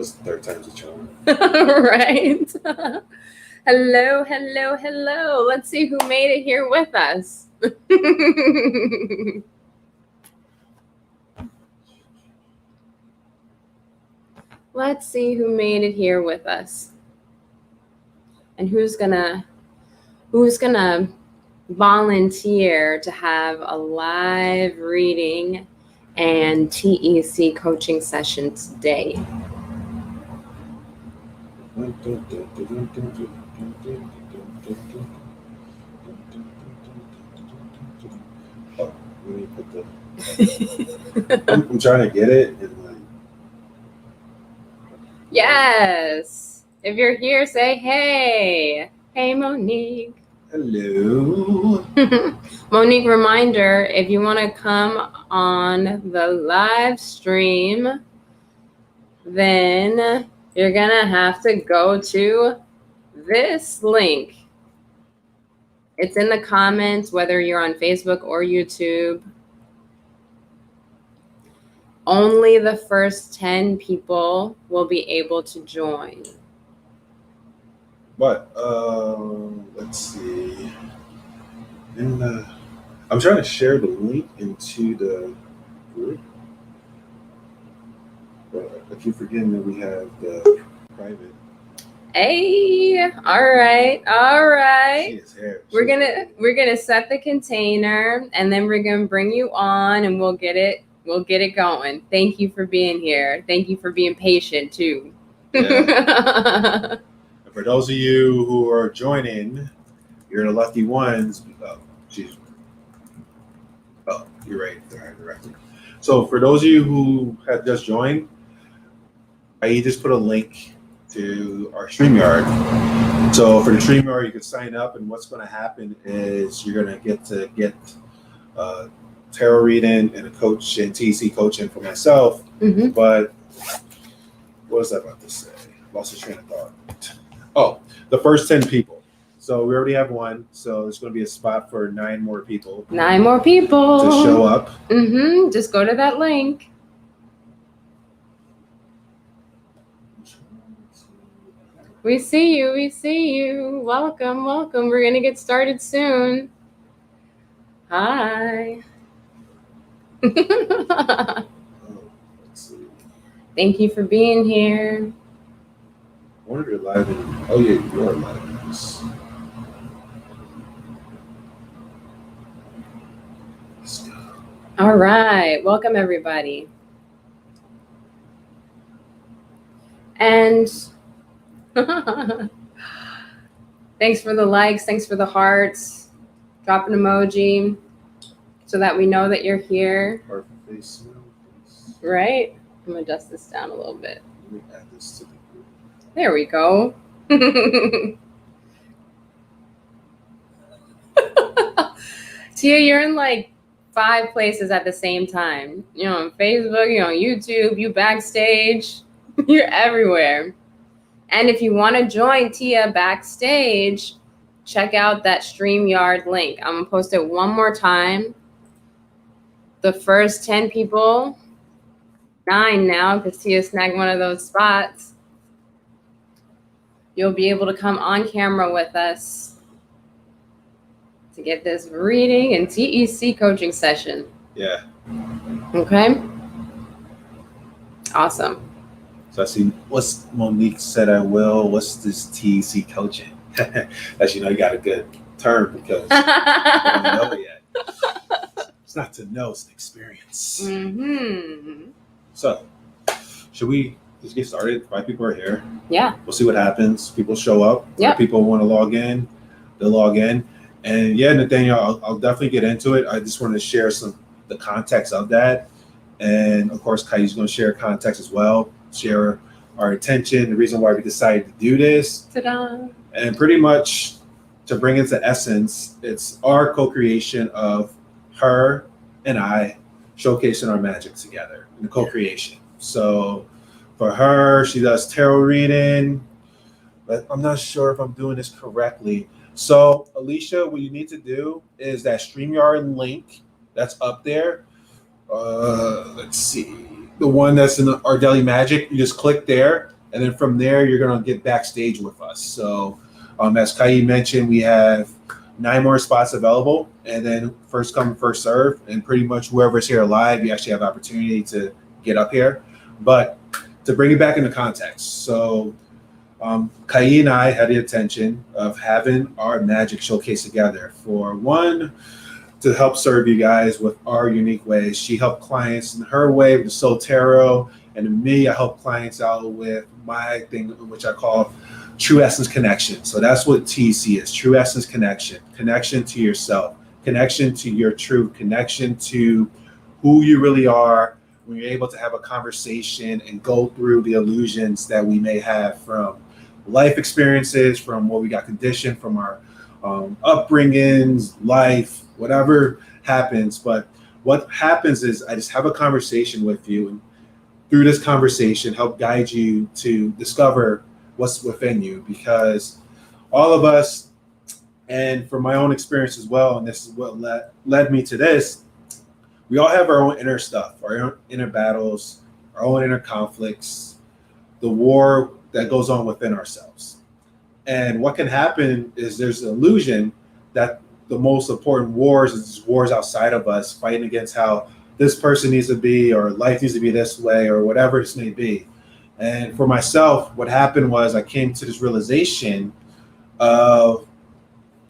That's the third time's a charm. Right. Hello, hello, hello. Let's see who made it here with us. Let's see who made it here with us. And who's gonna volunteer to have a live reading and TEC coaching session today? Oh, let me put the. I'm trying to get it. And like... Yes. If you're here, say hey. Hey, Monique. Hello. Monique, reminder, if you want to come on the live stream, then you're going to have to go to this link. It's in the comments, whether you're on Facebook or YouTube. Only the first 10 people will be able to join. But let's see. I'm trying to share the link into the group. But I keep forgetting that we have the private. Hey, all right. See his hair. We're gonna set the container, and then we're gonna bring you on, and we'll get it going. Thank you for being here. Thank you for being patient too. Yeah. For those of you who are joining, you're the lucky ones. Oh, geez. Oh, you're right. Directly. So for those of you who have just joined, I just put a link to our StreamYard. So for the StreamYard, you can sign up, and what's going to happen is you're going to get tarot reading and a coach and TEC coaching for myself. Mm-hmm. But what was I about to say? Lost the train of thought. Oh, the first 10 people. So we already have one. So there's going to be a spot for 9 more people. 9 more people to show up. Mm-hmm. Just go to that link. We see you. We see you. Welcome. Welcome. We're going to get started soon. Hi. Thank you for being here. I wonder if you're live in. Oh, yeah, you are live in this. Let's go. All right. Welcome, everybody. And thanks for the likes. Thanks for the hearts. Drop an emoji so that we know that you're here. Heart face, face. Right? I'm going to adjust this down a little bit. Let me add this to the group. There we go. Tia, you're in like 5 places at the same time. You're on Facebook, you're on YouTube, you backstage, you're everywhere. And if you want to join Tia backstage, check out that StreamYard link. I'm going to post it one more time. The first 10 people, 9 now, because Tia snagged one of those spots. You'll be able to come on camera with us to get this reading and TEC coaching session. Yeah. Okay. Awesome. So I see what's Monique said I will. What's this TEC coaching? As you know, you got a good term because you don't know it yet. It's not to know, it's an experience. Mm-hmm. So, should we just get started? 5 people are here. Yeah. We'll see what happens. People show up. Yeah. People want to log in, they'll log in. And yeah, Nathaniel, I'll definitely get into it. I just want to share the context of that. And of course, Kai's going to share context as well, share our intention, the reason why we decided to do this. Ta-da. And pretty much to bring it to essence, it's our co-creation of her and I showcasing our magic together in the co-creation. So for her, she does tarot reading, but I'm not sure if I'm doing this correctly. So Alicia, what you need to do is that StreamYard link that's up there. Let's see, the one that's in our Daily Magic. You just click there, And then from there, you're going to get backstage with us. So as Kai mentioned, we have 9 more spots available, and then first come, first serve. And pretty much whoever's here live, you actually have opportunity to get up here. But to bring it back into context, so Kai and I had the intention of having our magic showcase together for one, to help serve you guys with our unique ways. She helped clients in her way with the Soul Tarot, and me, I help clients out with my thing, which I call True Essence Connection. So that's what TEC is, True Essence Connection. Connection to yourself, connection to your truth, connection to who you really are when you're able to have a conversation and go through the illusions that we may have from life experiences, from what we got conditioned, from our upbringings, life, whatever happens. But what happens is I just have a conversation with you, and through this conversation help guide you to discover what's within you, because all of us, and from my own experience as well, and this is what led me to this, we all have our own inner stuff, our own inner battles, our own inner conflicts, the war that goes on within ourselves. And what can happen is there's an illusion that the most important wars is wars outside of us, fighting against how this person needs to be, or life needs to be this way, or whatever this may be. And for myself, what happened was I came to this realization of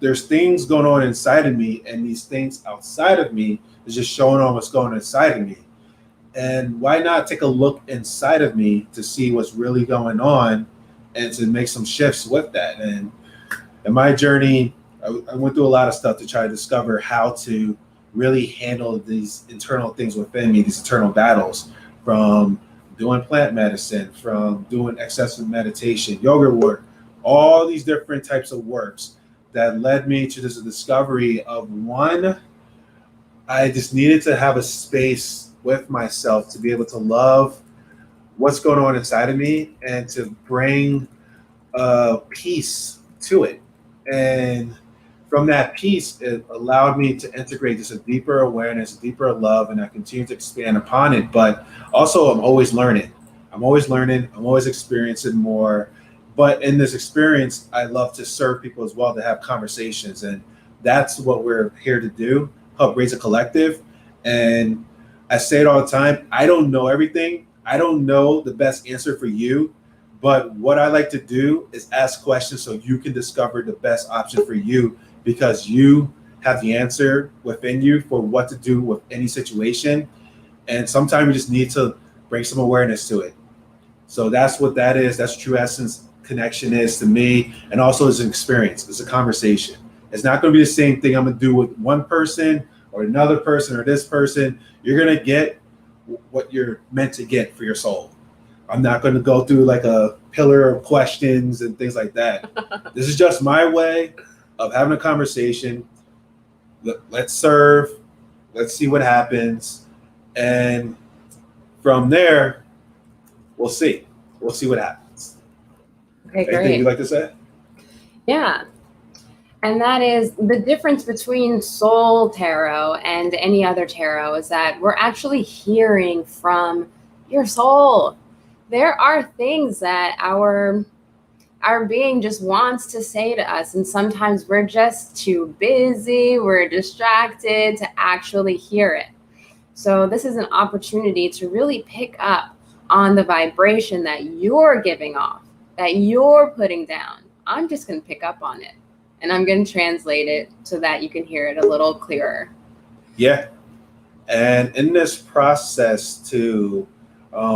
there's things going on inside of me, and these things outside of me is just showing on what's going on inside of me. And why not take a look inside of me to see what's really going on and to make some shifts with that? And in my journey, I went through a lot of stuff to try to discover how to really handle these internal things within me, these internal battles, from doing plant medicine, from doing excessive meditation, yoga work, all these different types of works that led me to this discovery of one, I just needed to have a space with myself to be able to love what's going on inside of me and to bring peace to it. And from that peace, it allowed me to integrate just a deeper awareness, a deeper love, and I continue to expand upon it. But also, I'm always learning. I'm always experiencing more. But in this experience, I love to serve people as well, to have conversations. And that's what we're here to do, help raise a collective. And I say it all the time, I don't know everything. I don't know the best answer for you. But what I like to do is ask questions so you can discover the best option for you, because you have the answer within you for what to do with any situation. And sometimes you just need to bring some awareness to it. So that's what that is. That's True Essence Connection is to me. And also it's an experience. It's a conversation. It's not going to be the same thing I'm going to do with one person or another person or this person. You're going to get what you're meant to get for your soul. I'm not going to go through like a pillar of questions and things like that. This is just my way of having a conversation. Let's serve. Let's see what happens. And from there, we'll see. We'll see what happens. Okay, Anything great. you'd like to say? Yeah. And that is the difference between Soul Tarot and any other tarot, is that we're actually hearing from your soul. There are things that our being just wants to say to us, and sometimes we're just too busy, we're distracted to actually hear it. So this is an opportunity to really pick up on the vibration that you're giving off, that you're putting down. I'm just going to pick up on it, and I'm going to translate it so that you can hear it a little clearer. Yeah. And in this process too,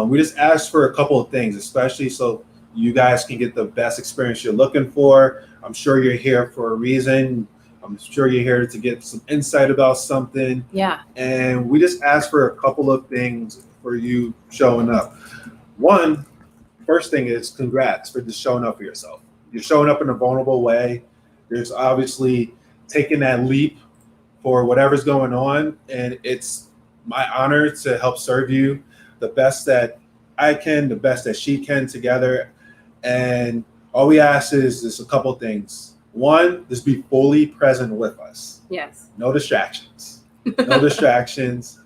we just ask for a couple of things, especially so you guys can get the best experience you're looking for. I'm sure you're here for a reason. I'm sure you're here to get some insight about something. Yeah. And we just ask for a couple of things for you showing up. One, first thing is congrats for just showing up for yourself. You're showing up in a vulnerable way. There's obviously taking that leap for whatever's going on. And it's my honor to help serve you the best that I can, the best that she can together. And all we ask is just a couple things. One, just be fully present with us. Yes. No distractions. No distractions.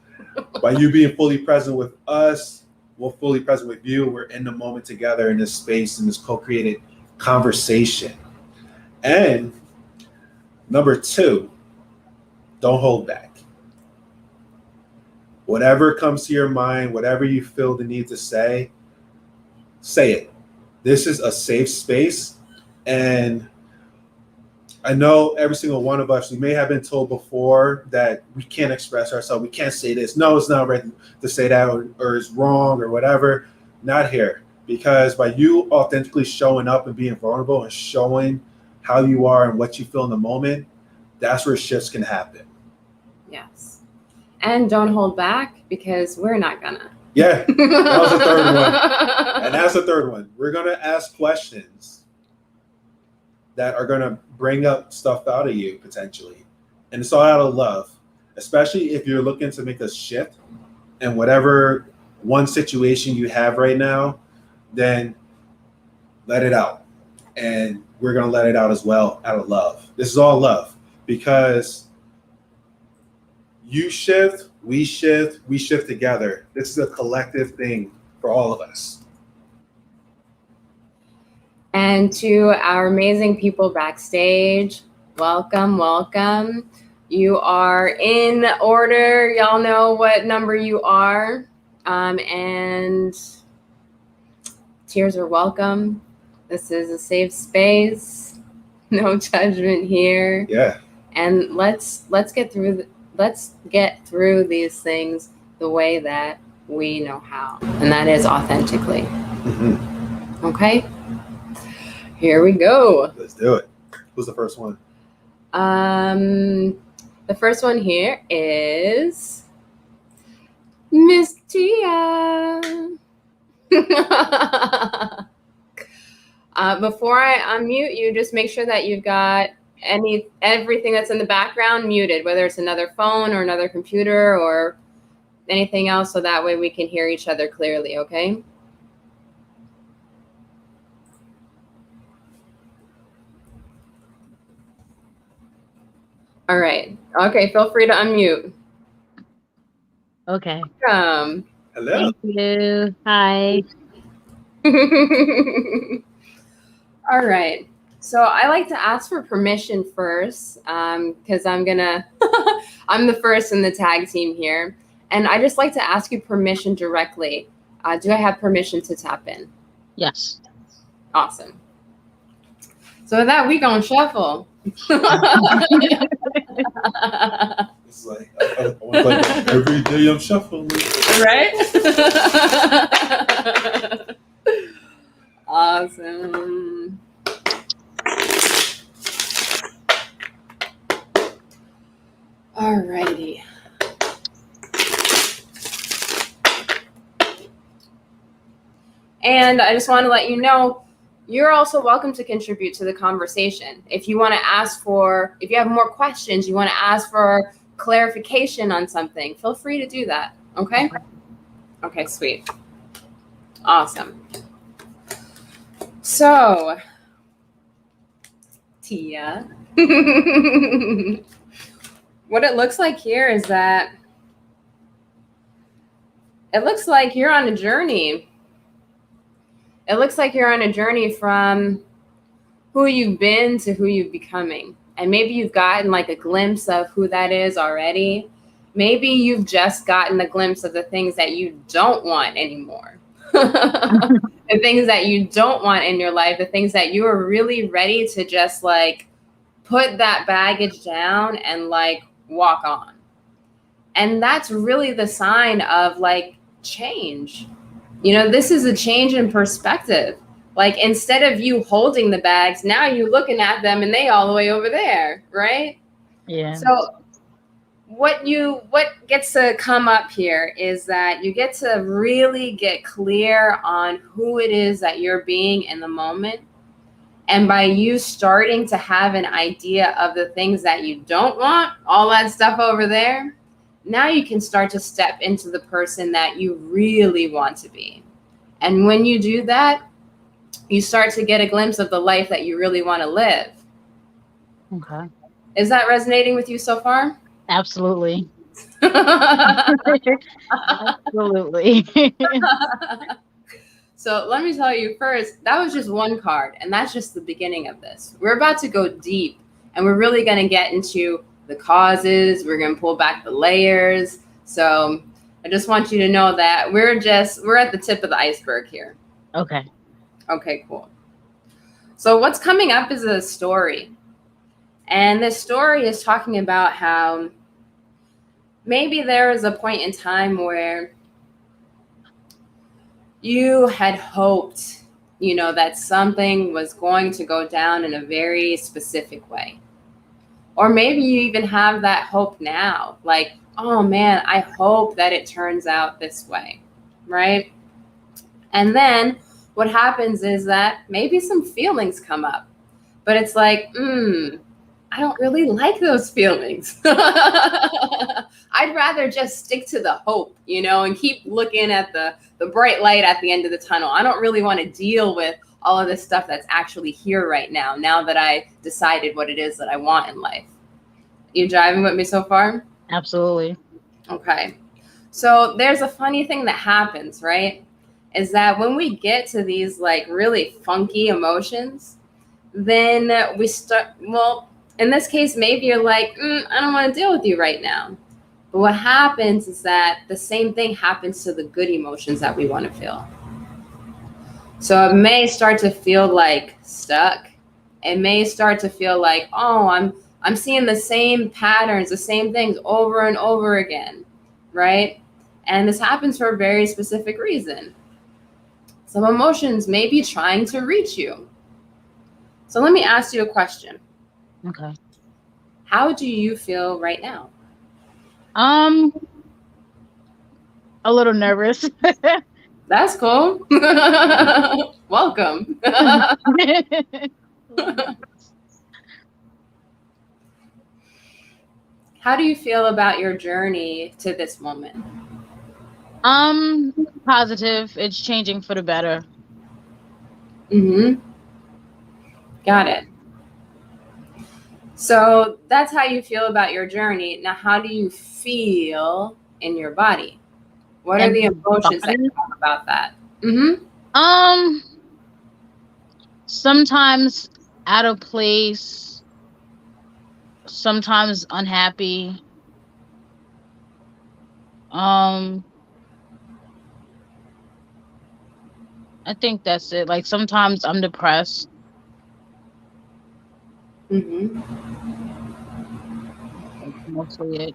By you being fully present with us, we're fully present with you. We're in the moment together in this space, in this co-created conversation. And number 2, don't hold back. Whatever comes to your mind, whatever you feel the need to say it. This is a safe space. And I know every single one of us, we may have been told before that we can't express ourselves. We can't say this. No, it's not right to say that, or it's wrong or whatever. Not here. Because by you authentically showing up and being vulnerable and showing how you are and what you feel in the moment, that's where shifts can happen. Yes. And don't hold back, because we're not gonna. Yeah, that was the third one. And that's the third one. We're going to ask questions that are going to bring up stuff out of you potentially. And it's all out of love, especially if you're looking to make a shift in whatever one situation you have right now, then let it out. And we're going to let it out as well out of love. This is all love, because you shift, we shift together. This is a collective thing for all of us. And to our amazing people backstage, welcome, welcome. You are in order. Y'all know what number you are. And tears are welcome. This is a safe space. No judgment here. Yeah. And let's get through these things the way that we know how. And that is authentically. Mm-hmm. Okay? Here we go. Let's do it. Who's the first one? The first one here is Miss Tia. Before I unmute you, just make sure that you've got everything that's in the background muted, whether it's another phone or another computer or anything else, so that way we can hear each other clearly, okay? All right. Okay, feel free to unmute. Okay. Welcome. Hello. Thank you. Hi. All right. So I like to ask for permission first, because I'm the first in the tag team here. And I just like to ask you permission directly. Do I have permission to tap in? Yes. Awesome. So with that, we gonna shuffle. It's like, I want to play every day I'm shuffling. Right? Awesome. Alrighty. And I just want to let you know, you're also welcome to contribute to the conversation. If you want to if you have more questions, you want to ask for clarification on something, feel free to do that. Okay? Okay, sweet. Awesome. So, Tia, what it looks like here is that it looks like you're on a journey. It looks like you're on a journey from who you've been to who you're becoming. And maybe you've gotten like a glimpse of who that is already. Maybe you've just gotten a glimpse of the things that you don't want anymore. The things that you don't want in your life, the things that you are really ready to just like put that baggage down and like walk on. And that's really the sign of like change. You know, this is a change in perspective. Like instead of you holding the bags, now you're looking at them and they all the way over there, right? Yeah. So what gets to come up here is that you get to really get clear on who it is that you're being in the moment. And by you starting to have an idea of the things that you don't want, all that stuff over there, now you can start to step into the person that you really want to be. And when you do that, you start to get a glimpse of the life that you really want to live. Okay. Is that resonating with you so far? Absolutely. Absolutely. So let me tell you first, that was just one card, and that's just the beginning of this. We're about to go deep, and we're really going to get into the causes. We're going to pull back the layers. So I just want you to know that we're at the tip of the iceberg here. Okay. Okay, cool. So what's coming up is a story. And this story is talking about how maybe there was a point in time where you had hoped, that something was going to go down in a very specific way. Or maybe you even have that hope now. Like, oh man, I hope that it turns out this way, right? And then what happens is that maybe some feelings come up, but it's like, I don't really like those feelings. I'd rather just stick to the hope, and keep looking at the bright light at the end of the tunnel. I don't really want to deal with all of this stuff that's actually here right now that I decided what it is that I want in life. You driving with me so far? Absolutely. Okay. So there's a funny thing that happens, right? Is that when we get to these like really funky emotions, then we start, in this case, maybe you're like, I don't want to deal with you right now. But what happens is that the same thing happens to the good emotions that we want to feel. So it may start to feel like stuck. It may start to feel like, oh, I'm seeing the same patterns, the same things over and over again, right? And this happens for a very specific reason. Some emotions may be trying to reach you. So let me ask you a question. Okay. How do you feel right now? A little nervous. That's cool. Welcome. How do you feel about your journey to this moment? Positive. It's changing for the better. Got it. So that's how you feel about your journey. Now, how do you feel in your body? What are the emotions that you talk about that? Sometimes out of place, sometimes unhappy. I think that's it. Like sometimes I'm depressed. That's mostly it.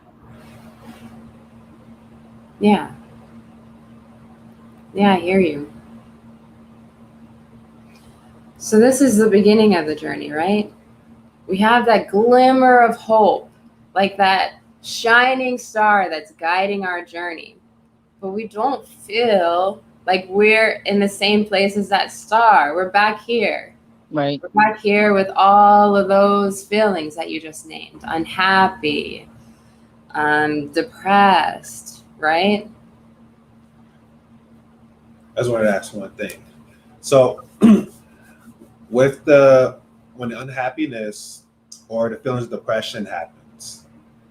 Yeah. Yeah, I hear you. So this is the beginning of the journey, right? We have that glimmer of hope, like that shining star that's guiding our journey. But we don't feel like we're in the same place as that star. We're back here. Right. We're back here with all of those feelings that you just named. Unhappy, depressed, right? I just wanted to ask one thing. So when the unhappiness or the feelings of depression happens,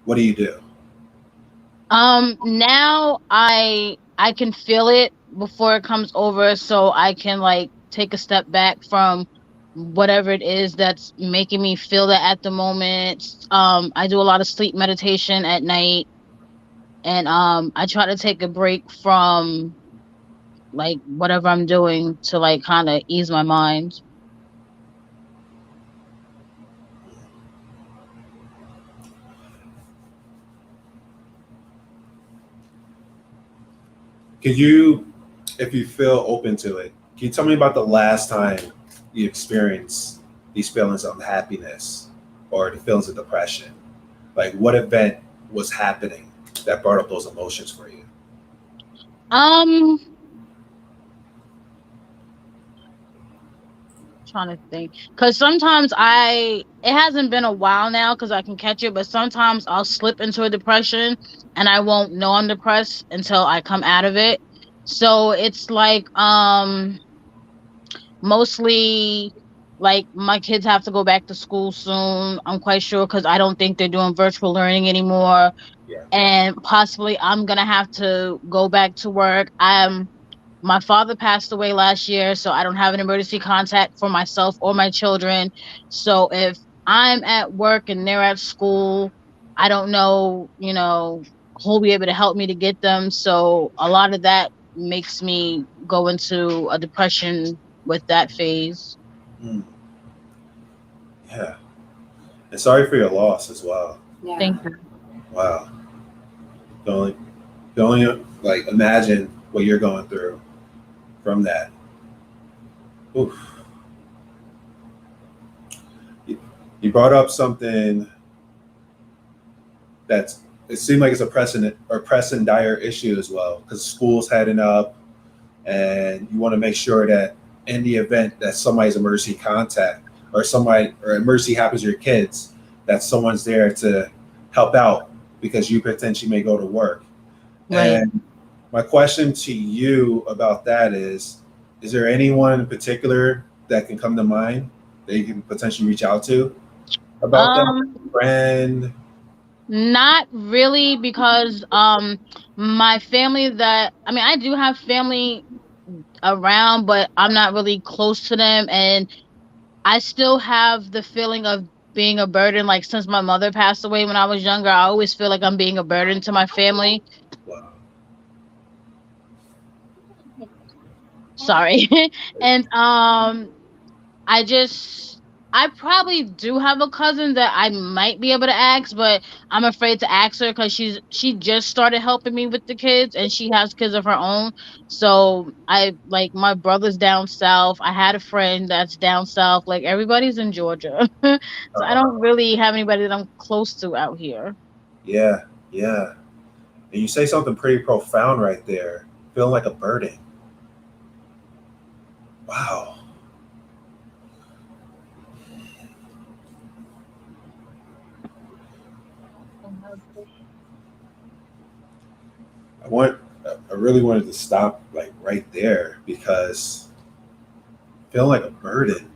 what do you do? Now I can feel it before it comes over, so I can like take a step back from whatever it is that's making me feel that at the moment. I do a lot of sleep meditation at night, and I try to take a break from like whatever I'm doing to like kind of ease my mind. Could you, if you feel open to it, can you tell me about the last time you experienced these feelings of unhappiness or the feelings of depression? Like what event was happening that brought up those emotions for you? Trying to think, because sometimes it hasn't been a while now because I can catch it, but sometimes I'll slip into a depression and I won't know I'm depressed until I come out of it. So it's like mostly Like my kids have to go back to school soon. I'm quite sure because I don't think they're doing virtual learning anymore. Yeah. And possibly I'm gonna have to go back to work. My father passed away last year, so I don't have an emergency contact for myself or my children. So if I'm at work and they're at school, I don't know, who'll be able to help me to get them. So a lot of that makes me go into a depression with that phase. Mm. Yeah. And sorry for your loss as well. Yeah. Thank you. Wow. Don't don't like imagine what you're going through from that. Oof. You, you brought up something that's it seemed like it's a pressing dire issue as well because school's heading up and you want to make sure that in the event that somebody's emergency contact or emergency happens to your kids, that someone's there to help out because you potentially may go to work. Right. And my question to you about that is there anyone in particular that can come to mind that you can potentially reach out to about that? Um, Friend? Not really because my family that I mean I do have family around, but I'm not really close to them, and I still have the feeling of being a burden. Like since my mother passed away when I was younger, I always feel like I'm being a burden to my family. Wow. Sorry. And I just I probably do have a cousin that I might be able to ask, but I'm afraid to ask her because she just started helping me with the kids and she has kids of her own. So I like my brother's down south. I had a friend that's down south. Like everybody's in Georgia. So I Uh, don't really have anybody that I'm close to out here. yeah, yeah. And you say something pretty profound right there. Feeling like a burden. Wow. I want. I really wanted to stop like right there because feeling like a burden.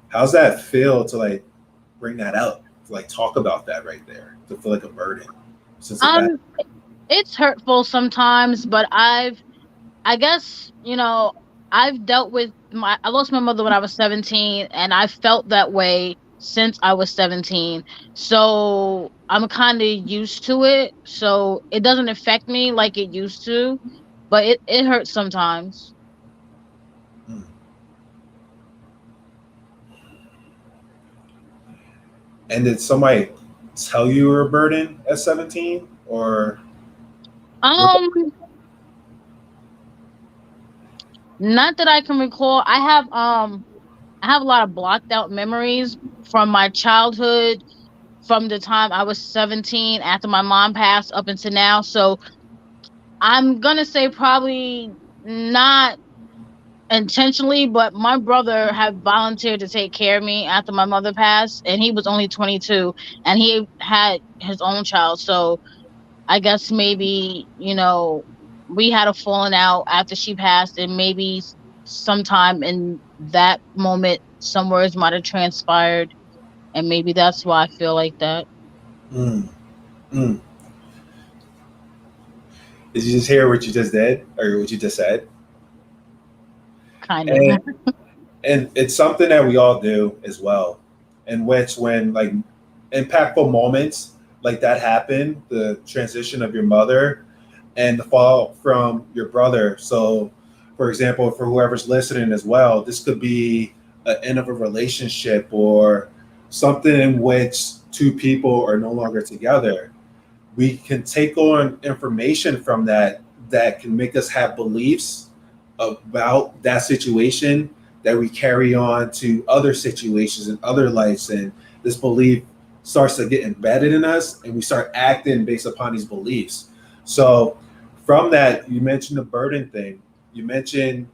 How's that feel to like bring that up? To like talk about that right there. To feel like a burden. Since the past. Um it's hurtful sometimes, but I guess, I've dealt with I lost my mother when I was 17 and I felt that way since I was 17. So I'm kind of used to it. So it doesn't affect me like it used to, but it hurts sometimes. Hmm. And did somebody tell you were a burden at 17, or Um, Not that I can recall. I have a lot of blocked out memories from my childhood, from the time I was 17 after my mom passed up until now. So I'm gonna say probably not intentionally, but my brother had volunteered to take care of me after my mother passed, and he was only 22, and he had his own child. So I guess maybe we had a falling out after she passed, and maybe sometime in that moment, some words might have transpired, and maybe that's why I feel like that. mm, mm. Did you just hear what you just did or what you just said? Kind of. And and it's something that we all do as well. In which when like impactful moments like that happen, the transition of your mother and the fall from your brother. So, for example, for whoever's listening as well, this could be an end of a relationship or something in which two people are no longer together. We can take on information from that that can make us have beliefs about that situation that we carry on to other situations and other lives, and this belief starts to get embedded in us and we start acting based upon these beliefs. So from that, you mentioned the burden thing. You mentioned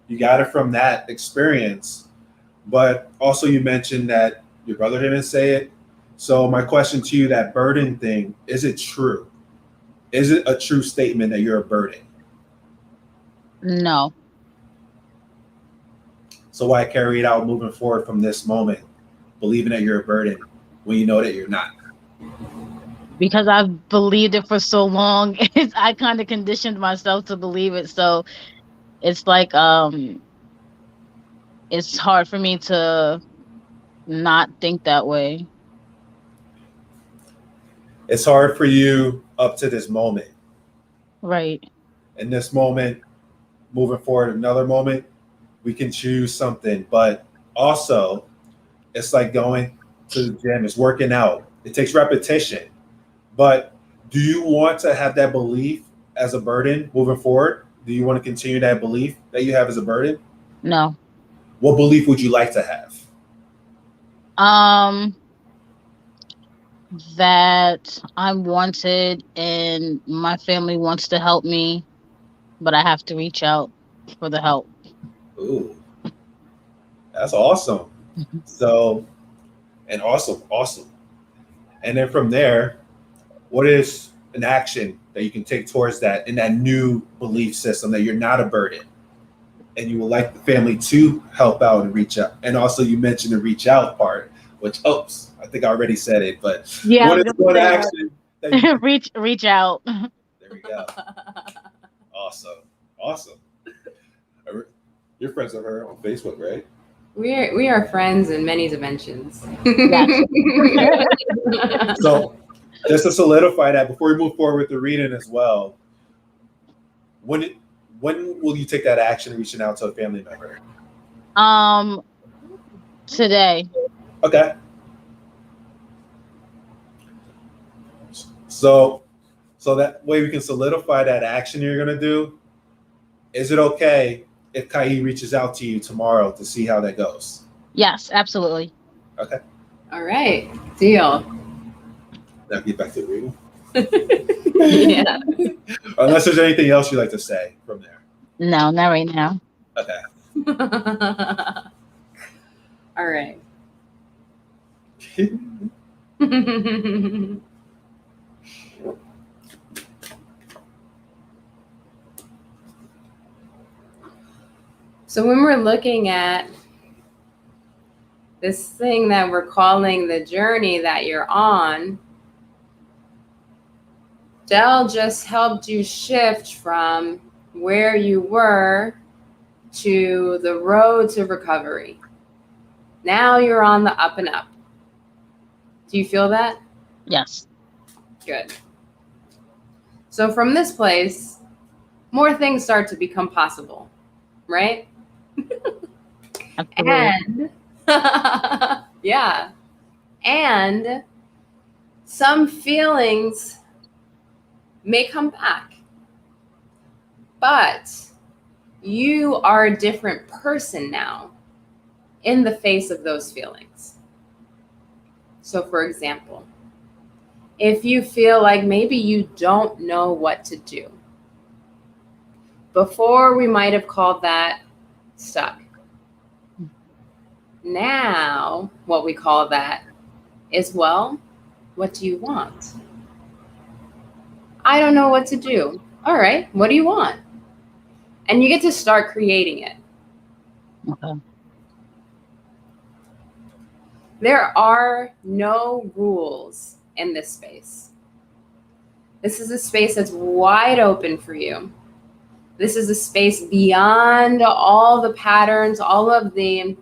you got it from that experience, but also you mentioned that your brother didn't say it. So my question to you, that burden thing, is it true? Is it a true statement that you're a burden? No. So why carry it out moving forward from this moment, believing that you're a burden when you know that you're not? Because I've believed it for so long. I kind of conditioned myself to believe it. So it's like it's hard for me to not think that way. It's hard for you up to this moment. Right. In this moment, moving forward, another moment, we can choose something. But also, it's like going to the gym, it's working out. It takes repetition. But do you want to have that belief as a burden moving forward? Do you want to continue that belief that you have as a burden? No. What belief would you like to have? That I'm wanted and my family wants to help me, but I have to reach out for the help. Ooh, that's awesome. So, and awesome. And then from there, what is an action that you can take towards that in that new belief system that you're not a burden and you would like the family to help out and reach out? And also, you mentioned the reach out part, which, oops, I think I already said it, but Yeah, what is one action that you reach out. There we go. Awesome. You're friends with her on Facebook, right? We are friends in many dimensions. Yes. So just to solidify that, before we move forward with the reading as well, when will you take that action reaching out to a family member? Today. Okay. So that way we can solidify that action you're gonna do. Is it okay if Kai reaches out to you tomorrow to see how that goes? Yes, absolutely. Okay. All right, deal. Now get back to the reading. Yeah. Unless there's anything else you'd like to say from there. No, not right now. Okay. All right. So when we're looking at this thing that we're calling the journey that you're on, Dell just helped you shift from where you were to the road to recovery. Now you're on the up and up. Do you feel that? Yes. Good. So from this place, more things start to become possible, right? Absolutely. And yeah. And some feelings may come back. But you are a different person now in the face of those feelings. So for example, if you feel like maybe you don't know what to do, before we might have called that stuck. Now, what we call that is, well, what do you want? I don't know what to do. All right, what do you want? And you get to start creating it. Okay. There are no rules in this space. This is a space that's wide open for you. This is a space beyond all the patterns, all of the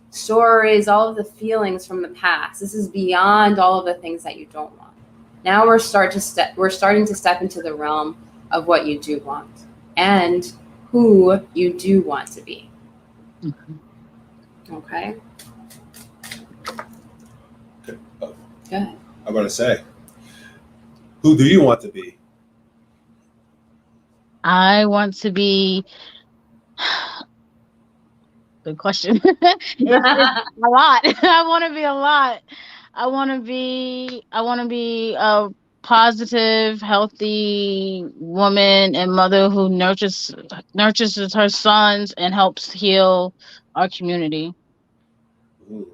stories, all of the feelings from the past. This is beyond all of the things that you don't want. Now we're starting to step into the realm of what you do want and who you do want to be. Okay? Oh, Go ahead. I'm going to say, who do you want to be? I want to be. Good question. It's a lot. I want to be a lot. I want to be a positive, healthy woman and mother who nurtures her sons and helps heal our community. Ooh.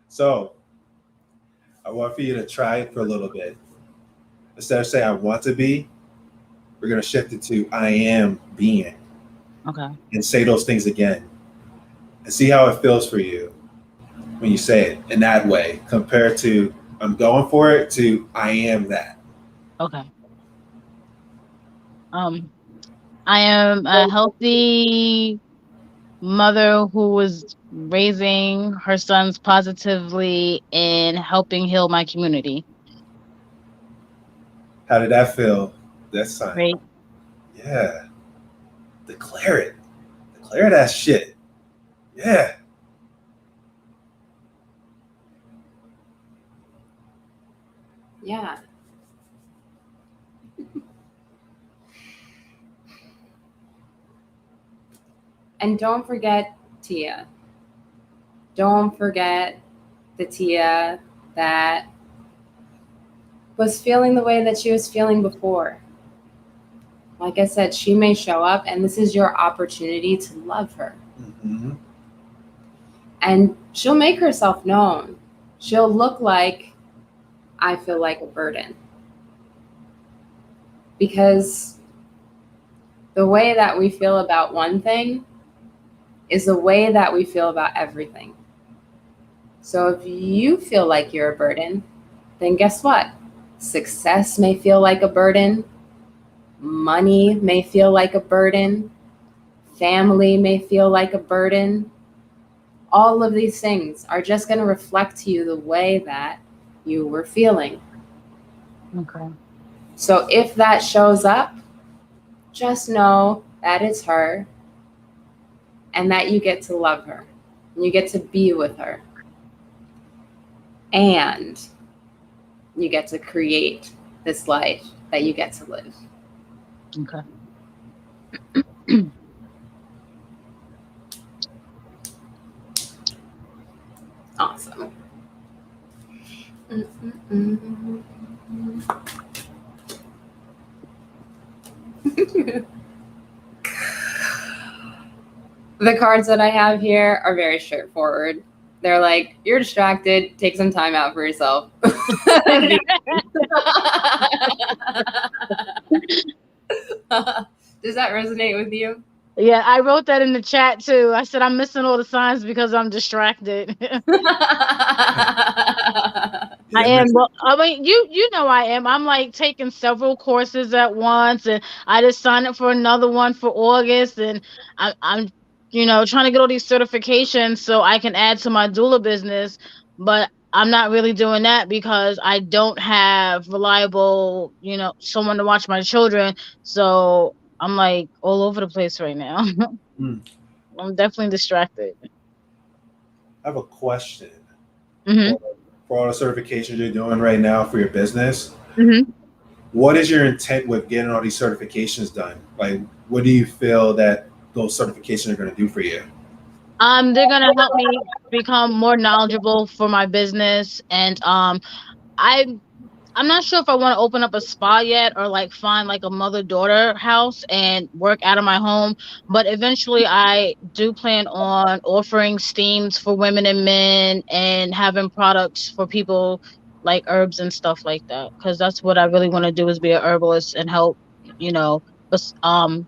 So I want for you to try it for a little bit. Instead of saying I want to be, we're going to shift it to I am being. Okay. And say those things again. and see how it feels for you when you say it in that way, compared to I'm going for it to I am that. Okay. Um, I am a healthy mother who was raising her sons positively and helping heal my community. How did that feel? That sign. Great. Yeah. Declare it. Declare that shit. Yeah. Yeah. And don't forget Tia. Don't forget the Tia that was feeling the way that she was feeling before. Like I said, she may show up, and this is your opportunity to love her. Mm-hmm. And she'll make herself known. She'll look like, I feel like a burden. Because the way that we feel about one thing is the way that we feel about everything. So if you feel like you're a burden, then guess what? Success may feel like a burden. Money may feel like a burden. Family may feel like a burden. All of these things are just going to reflect to you the way that you were feeling. Okay. So if that shows up, just know that it's her and that you get to love her. And you get to be with her. And you get to create this life that you get to live. Okay. Awesome. The cards that I have here are very straightforward. They're like, you're distracted, take some time out for yourself. Does that resonate with you? Yeah, I wrote that in the chat too. I said I'm missing all the signs because I'm distracted. I Yeah, am. Well, I mean, you know I am. I'm like taking several courses at once, and I just signed up for another one for August, and I'm trying to get all these certifications so I can add to my doula business, but I'm not really doing that because I don't have reliable, someone to watch my children. So I'm like all over the place right now. Mm. I'm definitely distracted. I have a question. Hmm. For all the certifications you're doing right now for your business, Hmm. what is your intent with getting all these certifications done? Like, what do you feel that those certifications are going to do for you? They're gonna help me become more knowledgeable for my business, and I'm I'm not sure if I want to open up a spa yet or like find like a mother-daughter house and work out of my home. But eventually I do plan on offering steams for women and men and having products for people like herbs and stuff like that. Because that's what I really want to do is be a herbalist and help, you know, bes- um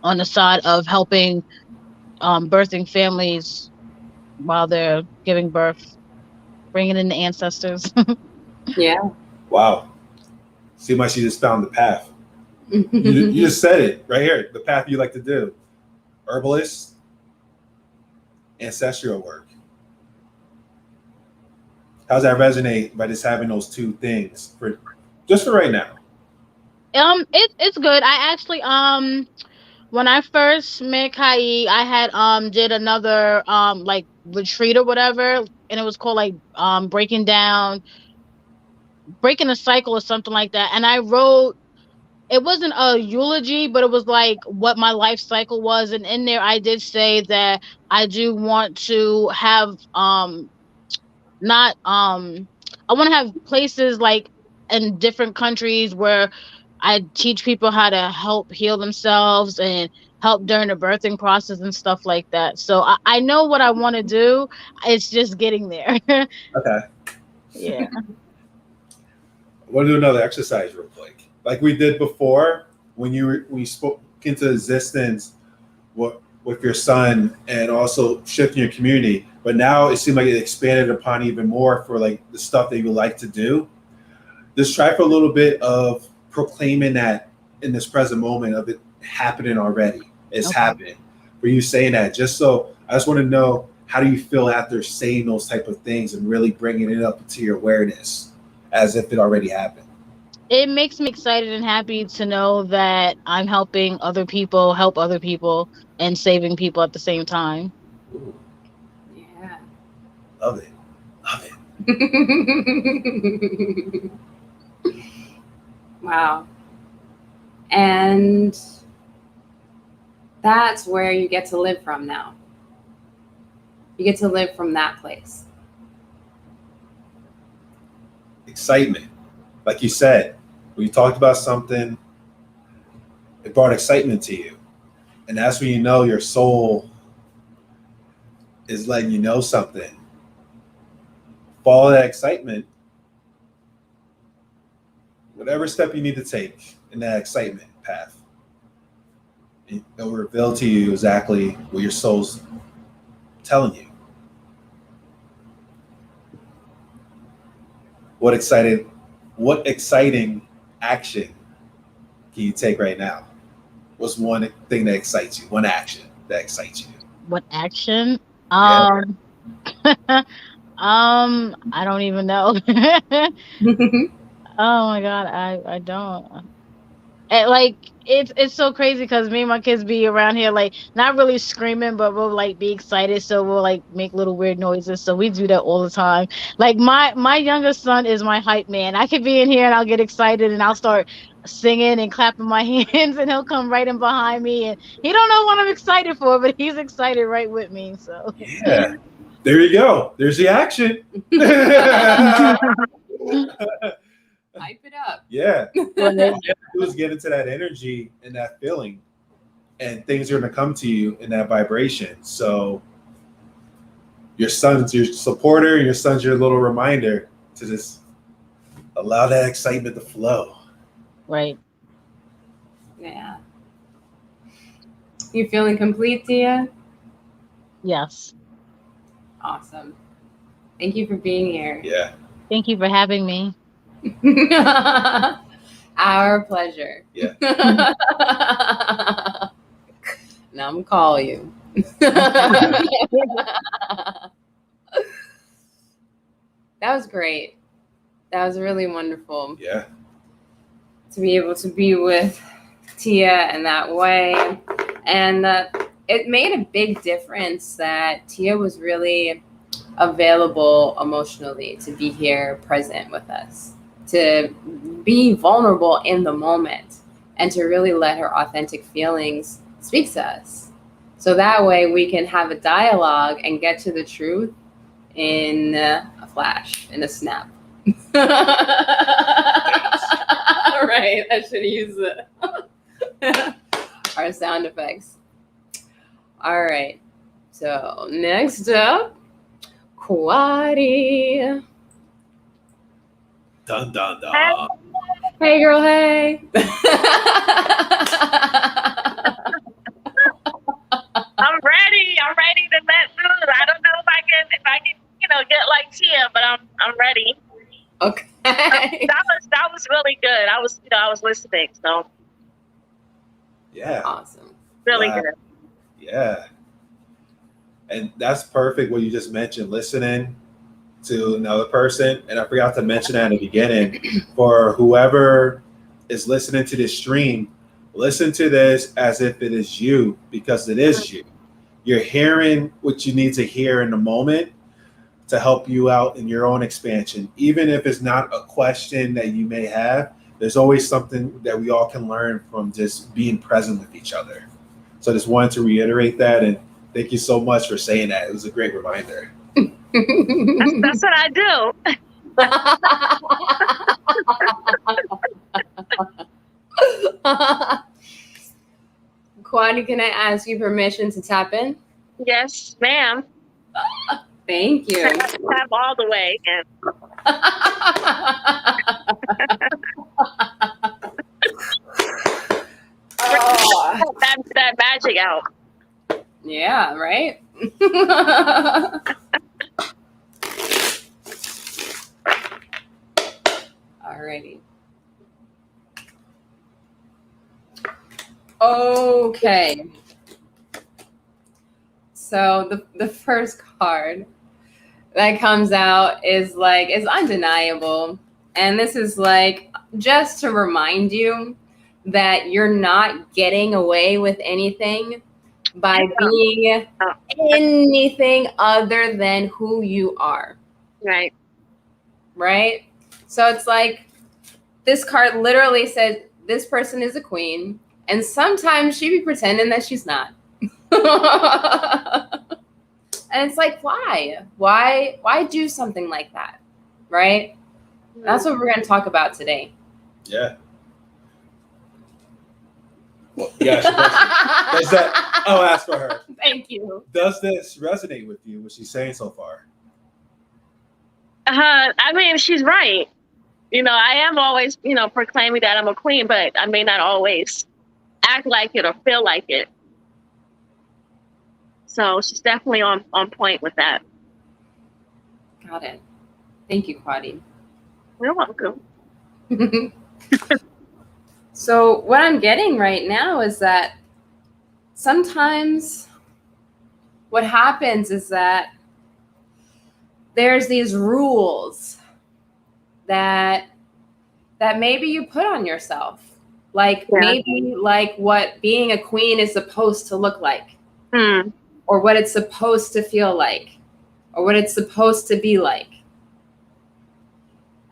on the side of helping birthing families while they're giving birth, bringing in the ancestors. Yeah. Wow. Seems like you just found the path. You just said it right here. The path you like to do. Herbalist, ancestral work. How's that resonate by just having those two things for just for right now? It's good. I actually when I first met Kai, I had did another like retreat or whatever, and it was called like breaking a cycle or something like that. And I wrote, it wasn't a eulogy, but it was like what my life cycle was. And in there I did say that I do want to have not I want to have places like in different countries where I teach people how to help heal themselves and help during the birthing process and stuff like that. So I know what I want to do. It's just getting there. Okay. Yeah. We'll do another exercise real quick. Like we did before when we spoke into existence what with your son and also shifting your community. But now it seemed like it expanded upon even more for like the stuff that you like to do. Just try for a little bit of proclaiming that in this present moment of it happening already. It's happening. For you saying that, just so I just want to know, how do you feel after saying those type of things and really bringing it up to your awareness as if it already happened? It makes me excited and happy to know that I'm helping other people help other people and saving people at the same time. Ooh, Yeah. love it. Love it. Wow. And that's where you get to live from now. You get to live from that place. Excitement. Like you said, when you talked about something, it brought excitement to you. And that's when you know your soul is letting you know something. Follow that excitement. Whatever step you need to take in that excitement path, it will reveal to you exactly what your soul's telling you. What exciting action can you take right now? What's one thing that excites you? One action that excites you? What action? Yeah. I don't even know. Oh my God, I don't. Like it's so crazy because me and my kids be around here like not really screaming, but we'll like be excited, so we'll like make little weird noises. So we do that all the time. Like my youngest son is my hype man. I could be in here and I'll get excited and I'll start singing and clapping my hands, and he'll come right in behind me, and he don't know what I'm excited for, but he's excited right with me. So Yeah. There you go. There's the action. Hype it up. Yeah. Right. All you have to do is get into that energy and that feeling, and things are going to come to you in that vibration. So your son's your supporter, your son's your little reminder to just allow that excitement to flow. Right. Yeah. You feeling complete, Tia? Yes. Awesome. Thank you for being here. Yeah. Thank you for having me. Our pleasure. Yeah. Now I'm gonna call you. That was great. That was really wonderful Yeah. to be able to be with Tia in that way. And it made a big difference that Tia was really available emotionally to be here present with us, to be vulnerable in the moment, and to really let her authentic feelings speak to us. So that way we can have a dialogue and get to the truth in a flash, in a snap. Right, I should use our sound effects. All right, so next up, Kwadi. Dun dun dun. Hey girl, hey. I'm ready. I'm ready to let loose. I don't know if I can, get like Tia, but I'm ready. Okay. That was really good. I was listening, so Yeah. Awesome. really Wow. good. Yeah. And that's perfect what you just mentioned, listening to another person. And I forgot to mention that in the beginning. For whoever is listening to this stream, listen to this as if it is you, because it is you. You're hearing what you need to hear in the moment to help you out in your own expansion. Even if it's not a question that you may have, there's always something that we all can learn from just being present with each other. So I just wanted to reiterate that, and thank you so much for saying that. It was a great reminder. That's what I do. Kwadi, can I ask you permission to tap in? Yes, ma'am. Thank you. Tap all the way. And Oh, that magic out. Yeah, right? Alrighty. Okay. So the first card that comes out is like is undeniable. And this is like just to remind you that you're not getting away with anything by being anything other than who you are. Right. Right? So it's like this card literally says this person is a queen, and sometimes she be pretending that she's not. And it's like, why? Why do something like that? Right? That's what we're going to talk about today. Yeah. Well, yeah, does that, I'll ask for her. Thank you. Does this resonate with you, what she's saying so far? I mean, she's right. You know, I am always, you know, proclaiming that I'm a queen, but I may not always act like it or feel like it. So she's definitely on point with that. Got it. Thank you, Quadi. You're welcome. So what I'm getting right now is that sometimes what happens is that there's these rules that maybe you put on yourself. Like maybe like what being a queen is supposed to look like. Or what it's supposed to feel like, or what it's supposed to be like.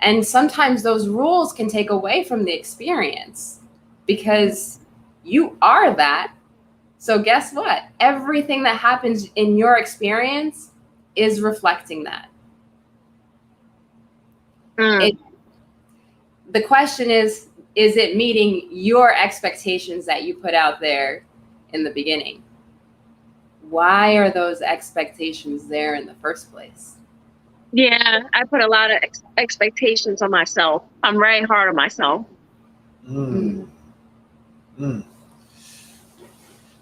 And sometimes those rules can take away from the experience because you are that. So guess what? Everything that happens in your experience is reflecting that. The question is it meeting your expectations that you put out there in the beginning? Why are those expectations there in the first place? Yeah, I put a lot of expectations on myself. I'm very hard on myself.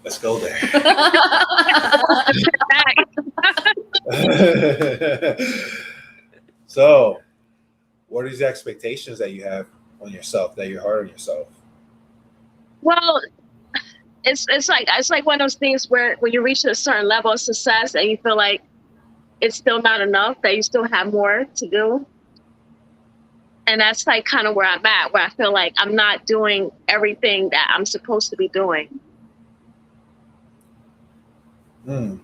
Let's go there. So, what are these expectations that you have on yourself, that you're hard on yourself? Well, it's like one of those things where when you reach a certain level of success and you feel like it's still not enough, that you still have more to do. And that's like kind of where I'm at, where I feel like I'm not doing everything that I'm supposed to be doing. Like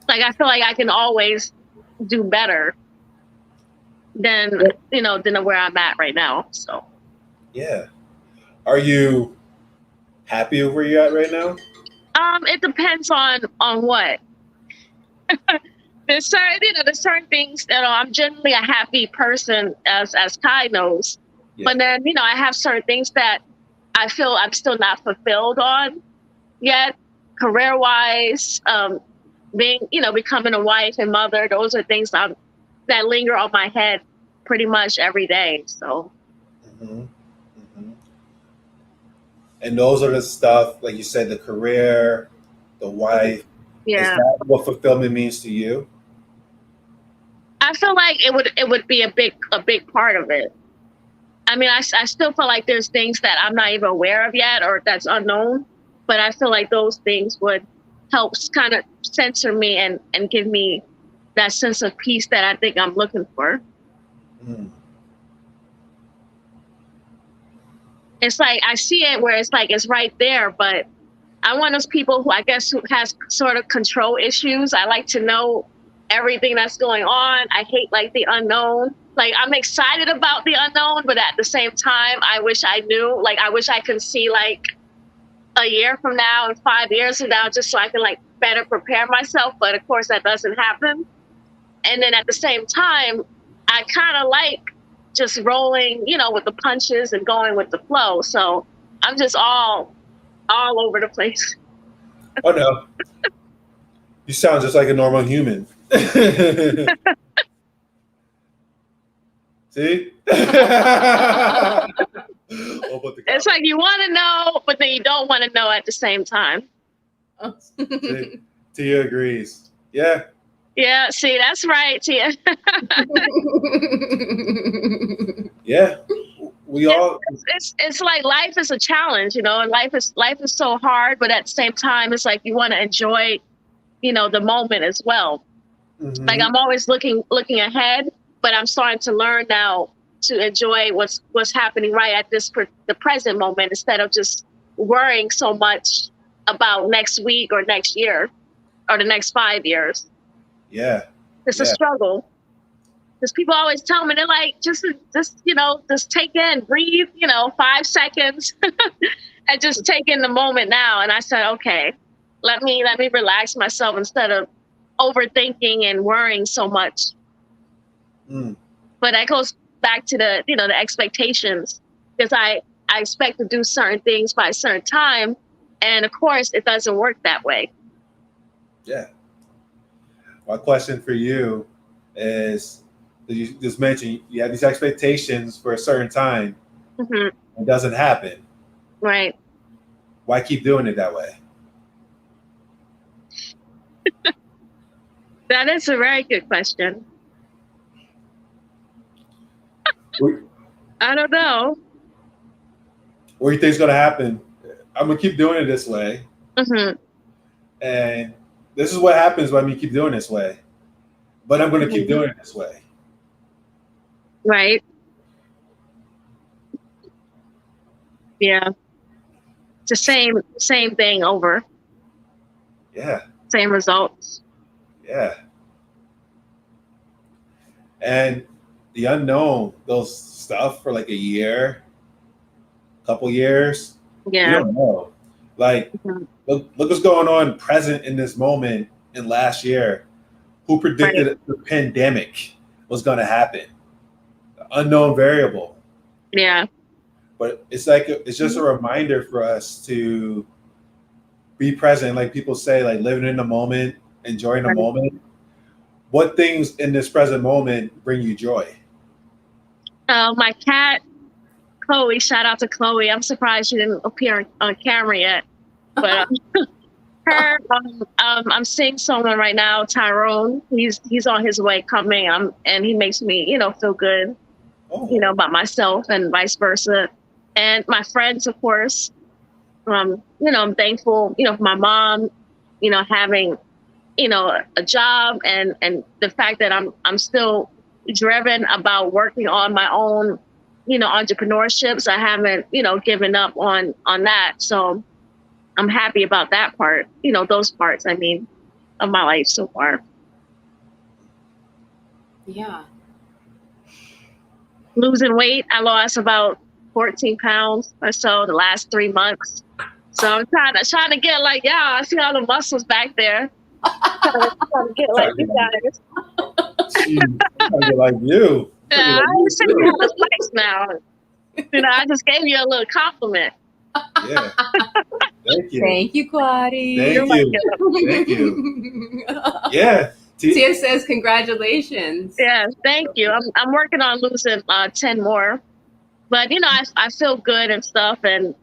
I feel like I can always do better than than where I'm at right now. So yeah. Are you happy with where you're at right now? It depends on what. There's certain things that I'm generally a happy person, as Kai knows. Yeah. But then I have certain things that I feel I'm still not fulfilled on yet, career wise. Becoming a wife and mother. Those are things that linger on my head pretty much every day. So. And those are the stuff, like you said, the career, the wife. Yeah. Is that what fulfillment means to you? I feel like it would be a big part of it. I mean, I still feel like there's things that I'm not even aware of yet or that's unknown, but I feel like those things would help kind of center me and give me that sense of peace that I think I'm looking for. It's like I see it where it's like it's right there, but I'm one of those people who has sort of control issues. I like to know everything that's going on. I hate like the unknown. Like I'm excited about the unknown, but at the same time, I wish I knew. Like I wish I could see like a year from now and 5 years from now, just so I can like better prepare myself. But of course, that doesn't happen. And then at the same time, I kind of like just rolling, with the punches and going with the flow. So I'm just all over the place. Oh no. You sound just like a normal human. See? It's like you want to know, but then you don't want to know at the same time. Tia agrees. Yeah. Yeah, see, that's right, Tia. Yeah. We all. It's like life is a challenge, you know, and life is so hard, but at the same time, it's like you want to enjoy, the moment as well. Like Mhm. I'm always looking ahead, but I'm starting to learn now to enjoy what's happening right at the present moment instead of just worrying so much about next week or next year or the next 5 years. Yeah. It's a Yeah. struggle. Because people always tell me, they're like, just take in, breathe, 5 seconds, and just take in the moment now. And I said, okay, let me relax myself instead of overthinking and worrying so much. Mm. But that goes back to the expectations, because I expect to do certain things by a certain time, and of course, it doesn't work that way. Yeah. My question for you is: you just mentioned you have these expectations for a certain time. Hmm. It doesn't happen. Right. Why keep doing it that way? That is a very good question. I don't know. What do you think is going to happen? I'm going to keep doing it this way. Hmm. And this is what happens when we keep doing this way. But I'm going to keep doing it this way. Right. Yeah. It's the same thing over. Yeah. Same results. Yeah. And the unknown, those stuff for like a year, couple years, you Yeah. don't know. Like, Mhm. look what's going on present in this moment in last year. Who predicted the pandemic was going to happen? The unknown variable. Yeah. But it's just a reminder for us to be present. Like people say, like living in the moment, enjoying the Right. moment. What things in this present moment bring you joy? My cat, Chloe, shout out to Chloe. I'm surprised she didn't appear on camera yet. But her, I'm seeing someone right now, Tyrone. He's on his way coming. And he makes me, feel good, Oh, about myself and vice versa. And my friends, of course. I'm thankful, for my mom, having, a job and the fact that I'm still driven about working on my own, entrepreneurships. I haven't, given up on that. So I'm happy about that part, those parts, I mean, of my life so far. Yeah. Losing weight, I lost about 14 pounds or so the last 3 months. So I'm trying to get like, yeah, I see all the muscles back there. Trying to get like you guys. geez, I'm trying to get like you. Yeah, I didn't say you have a spice now. I just gave you a little compliment. Yeah. Thank you. Thank you, Quadi. Thank you. Thank you. Yeah. Tia says congratulations. Yeah, thank you. I'm working on losing 10 more. But I feel good and stuff, and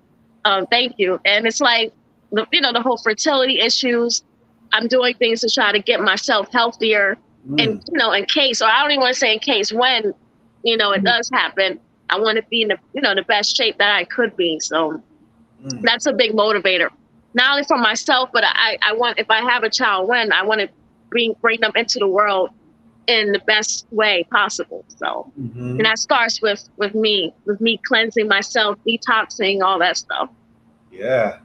thank you. And it's like the whole fertility issues. I'm doing things to try to get myself healthier, and in case, or I don't even want to say in case, when it does happen, I want to be in the best shape that I could be. So that's a big motivator, not only for myself, but I want, if I have a child, I want to bring them into the world in the best way possible. So, and that starts with me cleansing myself, detoxing, all that stuff. Yeah.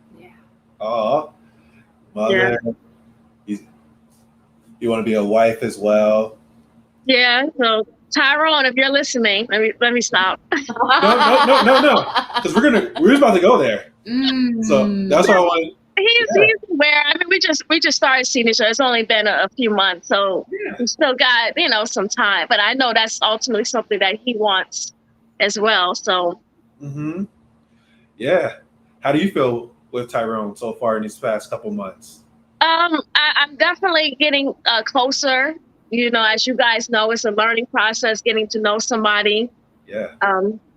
Oh, mother. Yeah. You want to be a wife as well. Yeah. So Tyrone, if you're listening, let me stop. No. Because we're about to go there. So that's what I want. He's aware. I mean, we just started seeing each other. It's only been a few months, so we still got some time. But I know that's ultimately something that he wants as well. So. Yeah. How do you feel with Tyrone so far in these past couple months? I'm definitely getting closer. As you guys know, it's a learning process, getting to know somebody. Yeah.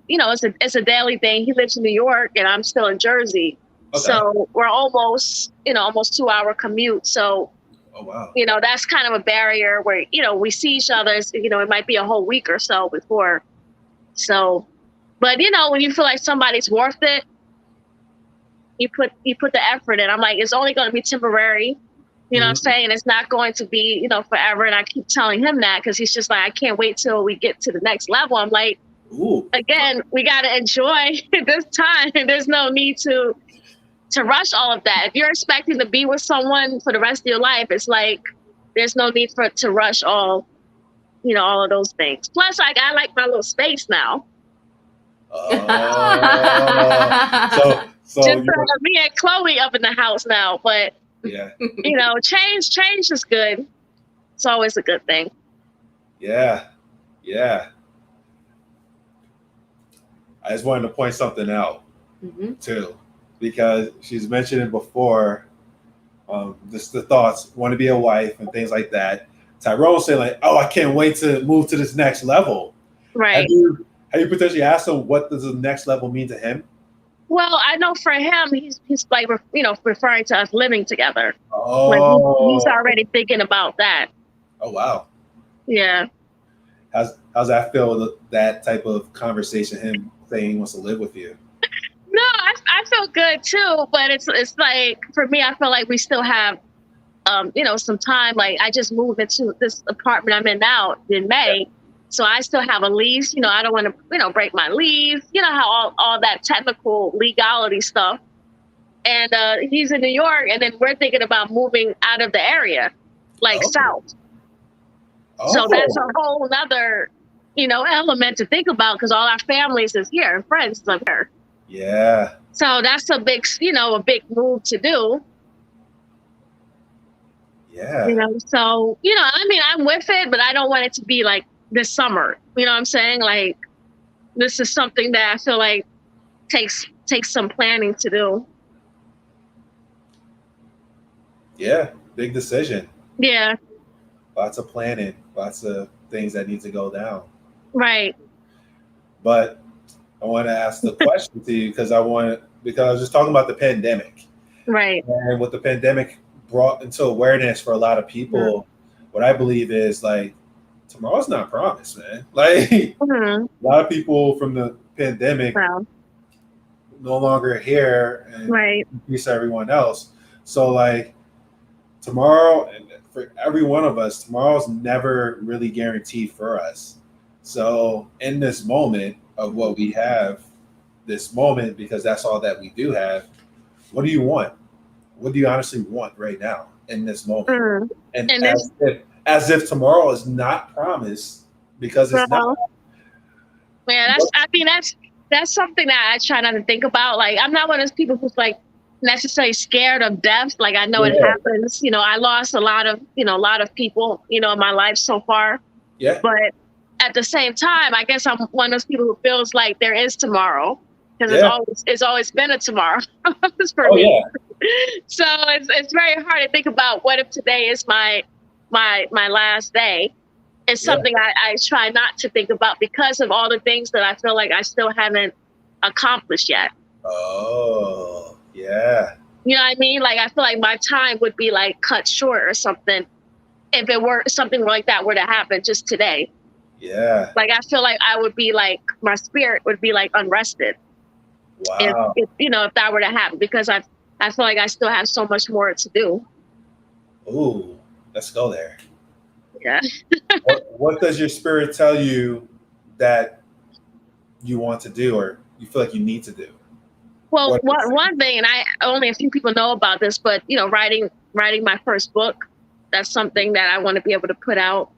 It's a daily thing. He lives in New York and I'm still in Jersey. Okay. So we're almost 2-hour commute. So, Oh wow. that's kind of a barrier where, we see each other, it might be a whole week or so before. So, but when you feel like somebody's worth it, you put the effort in. I'm like, it's only going to be temporary. You know what I'm saying? It's not going to be, forever. And I keep telling him that because he's just like, I can't wait till we get to the next level. I'm like, Ooh. again, we got to enjoy this time. There's no need to rush all of that. If you're expecting to be with someone for the rest of your life, it's like, there's no need to rush all of those things. Plus, like, I like my little space now. Oh. So Just me and Chloe up in the house now, but yeah. Change is good. It's always a good thing. Yeah. I just wanted to point something out too, because she's mentioned it before. Just the thoughts, want to be a wife and things like that. Tyrone saying like, "Oh, I can't wait to move to this next level." Right. Have you potentially asked him what does the next level mean to him? Well, I know for him, he's like, referring to us living together. Oh. Like he's already thinking about that. Oh, wow. Yeah. How's that feel, that type of conversation, him saying he wants to live with you? No, I feel good too, but it's like, for me, I feel like we still have, some time. Like, I just moved into this apartment I'm in now in May. Yeah. So I still have a lease. I don't want to, break my lease. How all that technical legality stuff. And he's in New York, and then we're thinking about moving out of the area, like south. Oh. So that's a whole other, element to think about, because all our families is here and friends live here. Yeah. So that's a big move to do. Yeah. So, I'm with it, but I don't want it to be like this summer. You know what I'm saying? Like, this is something that I feel like takes some planning to do. Yeah. Big decision. Yeah. Lots of planning, lots of things that need to go down. Right. But I want to ask the question to you because I was just talking about the pandemic. Right. And what the pandemic brought into awareness for a lot of people, what I believe is like, tomorrow's not promised, man. Like, a lot of people from the pandemic no longer here, and peace to everyone else. So like, tomorrow, and for every one of us, tomorrow's never really guaranteed for us. So in this moment of what we have, this moment, because that's all that we do have, what do you want? What do you honestly want right now in this moment? And as if tomorrow is not promised, because it's not. Yeah, that's something that I try not to think about. Like, I'm not one of those people who's like necessarily scared of death. Like, I know it happens. I lost a lot of people, in my life so far. Yeah. But at the same time, I guess I'm one of those people who feels like there is tomorrow, because it's always been a tomorrow for me. Yeah. So it's very hard to think about what if today is my last day. It's something I try not to think about because of all the things that I feel like I still haven't accomplished yet. Oh, yeah. You know what I mean? Like, I feel like my time would be like cut short or something if it were something like that were to happen just today. Yeah. Like, I feel like I would be like, my spirit would be like unrested. Wow. If that were to happen, because I feel like I still have so much more to do. Ooh, let's go there. Yeah. what does your spirit tell you that you want to do, or you feel like you need to do? Well, one thing, and only a few people know about this, but writing my first book, that's something that I want to be able to put out.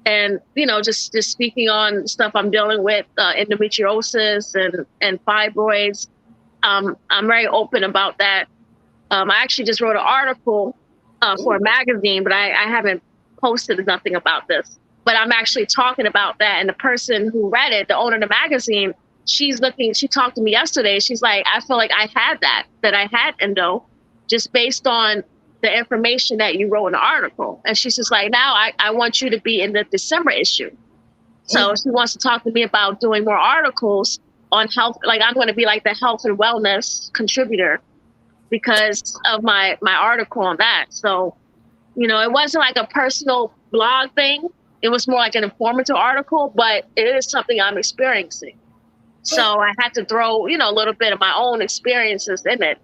And just speaking on stuff I'm dealing with, endometriosis and fibroids. I'm very open about that. I actually just wrote an article for a magazine, but I haven't posted nothing about this. But I'm actually talking about that. And the person who read it, the owner of the magazine, she talked to me yesterday. She's like, I feel like I had that I had endo, just based on the information that you wrote in the article. And she's just like, now I want you to be in the December issue. So she wants to talk to me about doing more articles on health. Like, I'm going to be like the health and wellness contributor because of my article on that. So, you know, it wasn't like a personal blog thing. It was more like an informative article, but it is something I'm experiencing. So I had to throw, you know, a little bit of my own experiences in it.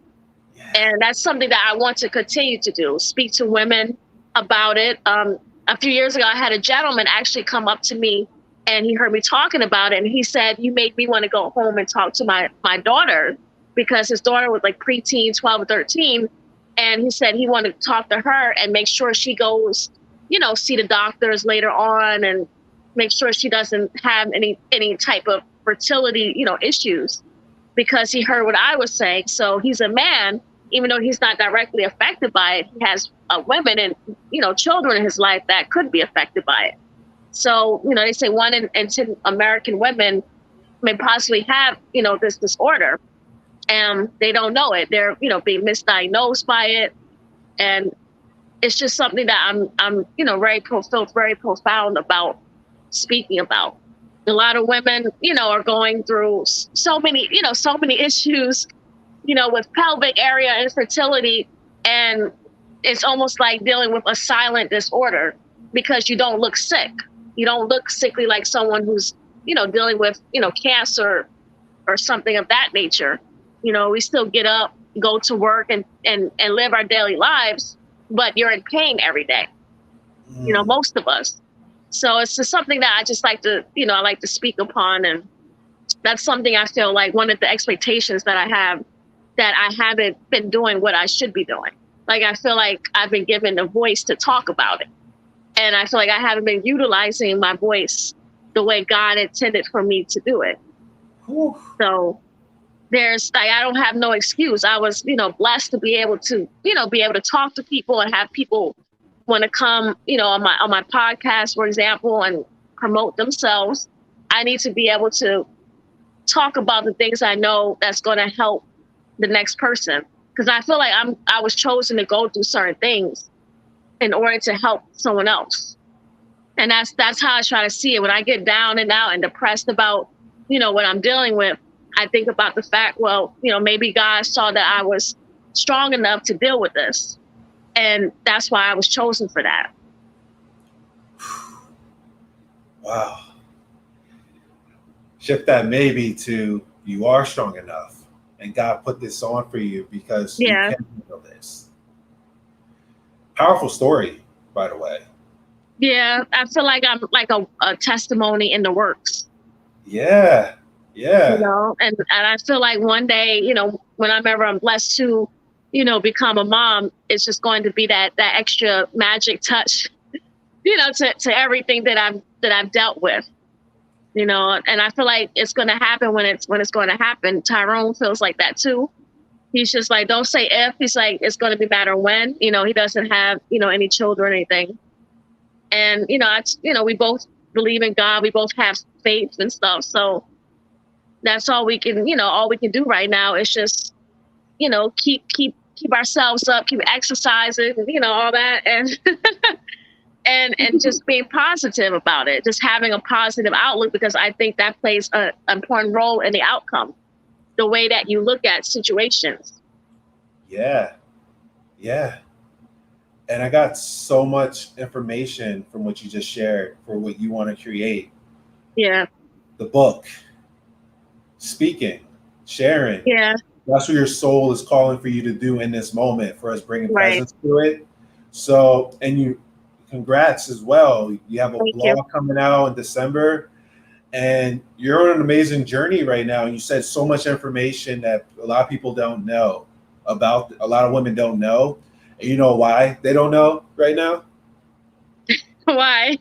And that's something that I want to continue to do, speak to women about it. A few years ago, I had a gentleman actually come up to me and he heard me talking about it. And he said, you made me want to go home and talk to my daughter, because his daughter was like preteen, 12 or 13. And he said he wanted to talk to her and make sure she goes, you know, see the doctors later on and make sure she doesn't have any type of fertility, you know, issues, because he heard what I was saying. So he's a man, even though he's not directly affected by it, he has women and, you know, children in his life that could be affected by it. So, you know, they say 1 in 10 American women may possibly have, you know, this disorder, and they don't know it. They're, you know, being misdiagnosed by it. And it's just something that I'm, you know, feel very profound about speaking about. A lot of women, you know, are going through so many issues, you know, with pelvic area infertility. And it's almost like dealing with a silent disorder, because you don't look sick. You don't look sickly like someone who's, you know, dealing with, you know, cancer or something of that nature. You know, we still get up, go to work and live our daily lives, but you're in pain every day. You know, most of us. So it's just something that I just like to, you know, I like to speak upon. And that's something I feel like one of the expectations that I have, that I haven't been doing what I should be doing. Like, I feel like I've been given a voice to talk about it. And I feel like I haven't been utilizing my voice the way God intended for me to do it. Whew. So there's like, I don't have no excuse. I was, you know, blessed to be able to, you know, be able to talk to people and have people want to come, you know, on my podcast, for example, and promote themselves. I need to be able to talk about the things I know that's going to help the next person. Because I feel like I was chosen to go through certain things in order to help someone else. And that's how I try to see it. When I get down and out and depressed about, you know, what I'm dealing with, I think about the fact, well, you know, maybe God saw that I was strong enough to deal with this. And that's why I was chosen for that. Wow. Shift that maybe to, you are strong enough and God put this on for you because you can handle this. Powerful story, by the way. Yeah, I feel like I'm like a testimony in the works. Yeah. You know, and I feel like one day, you know, whenever I'm blessed to, you know, become a mom, it's just going to be that extra magic touch, you know, to everything that I've dealt with, you know. And I feel like it's going to happen when it's going to happen. Tyrone feels like that too. He's just like, don't say if. He's like, it's going to be matter when. You know, he doesn't have, you know, any children or anything. And you know, we both believe in God. We both have faith and stuff. So that's all we can do right now is just, you know, keep ourselves up, keep exercising, you know, all that, and and just being positive about it, just having a positive outlook, because I think that plays an important role in the outcome, the way that you look at situations. Yeah. And I got so much information from what you just shared for what you want to create. Yeah. The book, speaking, sharing. Yeah. That's what your soul is calling for you to do in this moment, for us bringing presence to it. So, and you, congrats as well. You have a blog coming out in December, and you're on an amazing journey right now. And you said so much information that a lot of people don't know about, a lot of women don't know. And you know why they don't know right now? Why?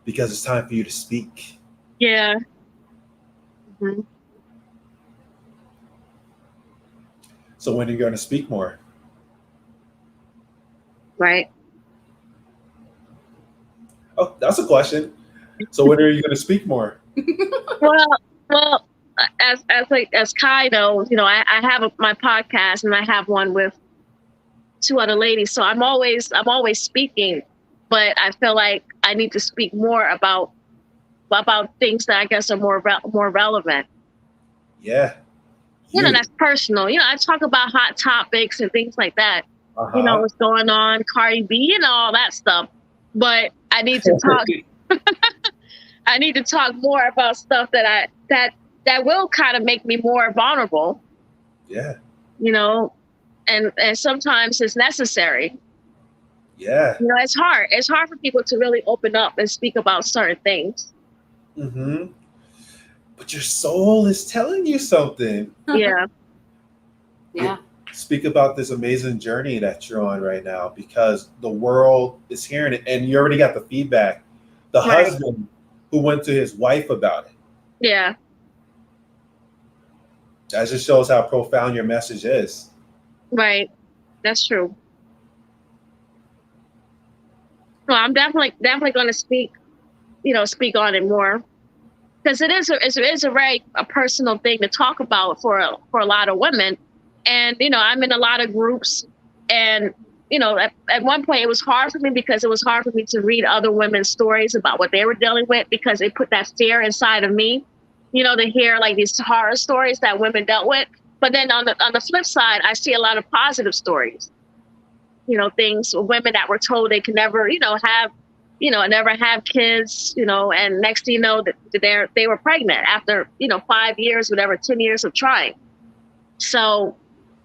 Because it's time for you to speak. Yeah. Mm-hmm. So when are you going to speak more? Right. Oh, that's a question. So when are you going to speak more? Well, as Kai knows, you know, I have my podcast, and I have one with 2 other ladies. So I'm always speaking, but I feel like I need to speak more about things that I guess are more relevant. Yeah. you know, that's personal. You know, I talk about hot topics and things like that. Uh-huh. You know, what's going on, Cardi B, you know, all that stuff. But I need to talk. I need to talk more about stuff that will kind of make me more vulnerable. Yeah. You know, and sometimes it's necessary. Yeah. You know, it's hard. It's hard for people to really open up and speak about certain things. Mm-hmm. But your soul is telling you something. Yeah. Yeah. Speak about this amazing journey that you're on right now, because the world is hearing it, and you already got the feedback. The Right. husband who went to his wife about it. Yeah. That just shows how profound your message is. Right. That's true. Well, I'm definitely going to speak on it more, because it is a very personal thing to talk about for a lot of women. And you know, I'm in a lot of groups, and you know, at one point it was hard for me, because it was hard for me to read other women's stories about what they were dealing with, because it put that fear inside of me, you know, to hear like these horror stories that women dealt with. But then on the flip side, I see a lot of positive stories. You know, things, women that were told they could never, never have kids, you know, and next thing you know, that they were pregnant after, you know, 5 years, whatever, 10 years of trying. So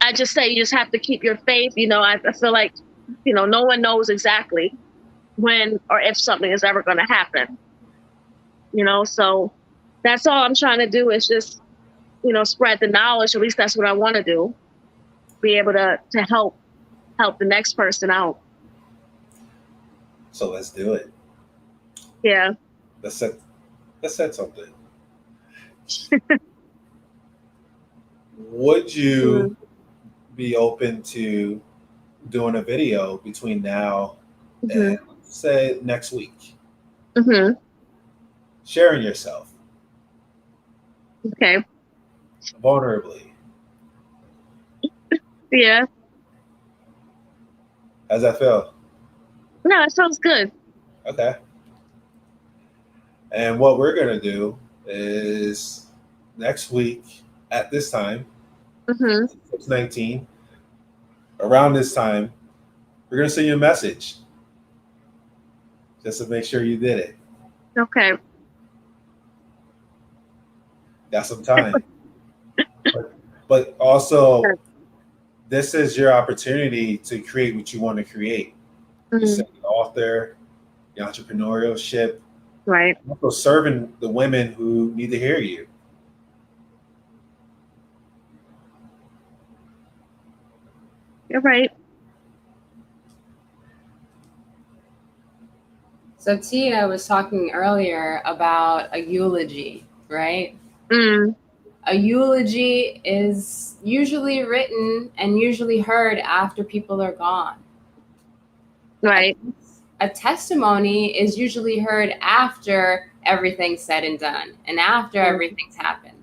I just say you just have to keep your faith. You know, I feel like, you know, no one knows exactly when or if something is ever going to happen. You know, so that's all I'm trying to do, is just, you know, spread the knowledge. At least that's what I want to do. Be able to help the next person out. So let's do it. Yeah. Let's set something. Would you be open to doing a video between now and say next week? Mm-hmm. Sharing yourself Okay. vulnerably. Yeah. How's that feel? No, it sounds good. Okay. And what we're going to do is next week at this time, 6/19, around this time, we're going to send you a message just to make sure you did it. Okay. Got some time. But also, this is your opportunity to create what you want to create. You said the author, the entrepreneurship, Right. also serving the women who need to hear you. You're right. So Tia was talking earlier about a eulogy, right? A eulogy is usually written and usually heard after people are gone. Right. A testimony is usually heard after everything's said and done and after everything's happened.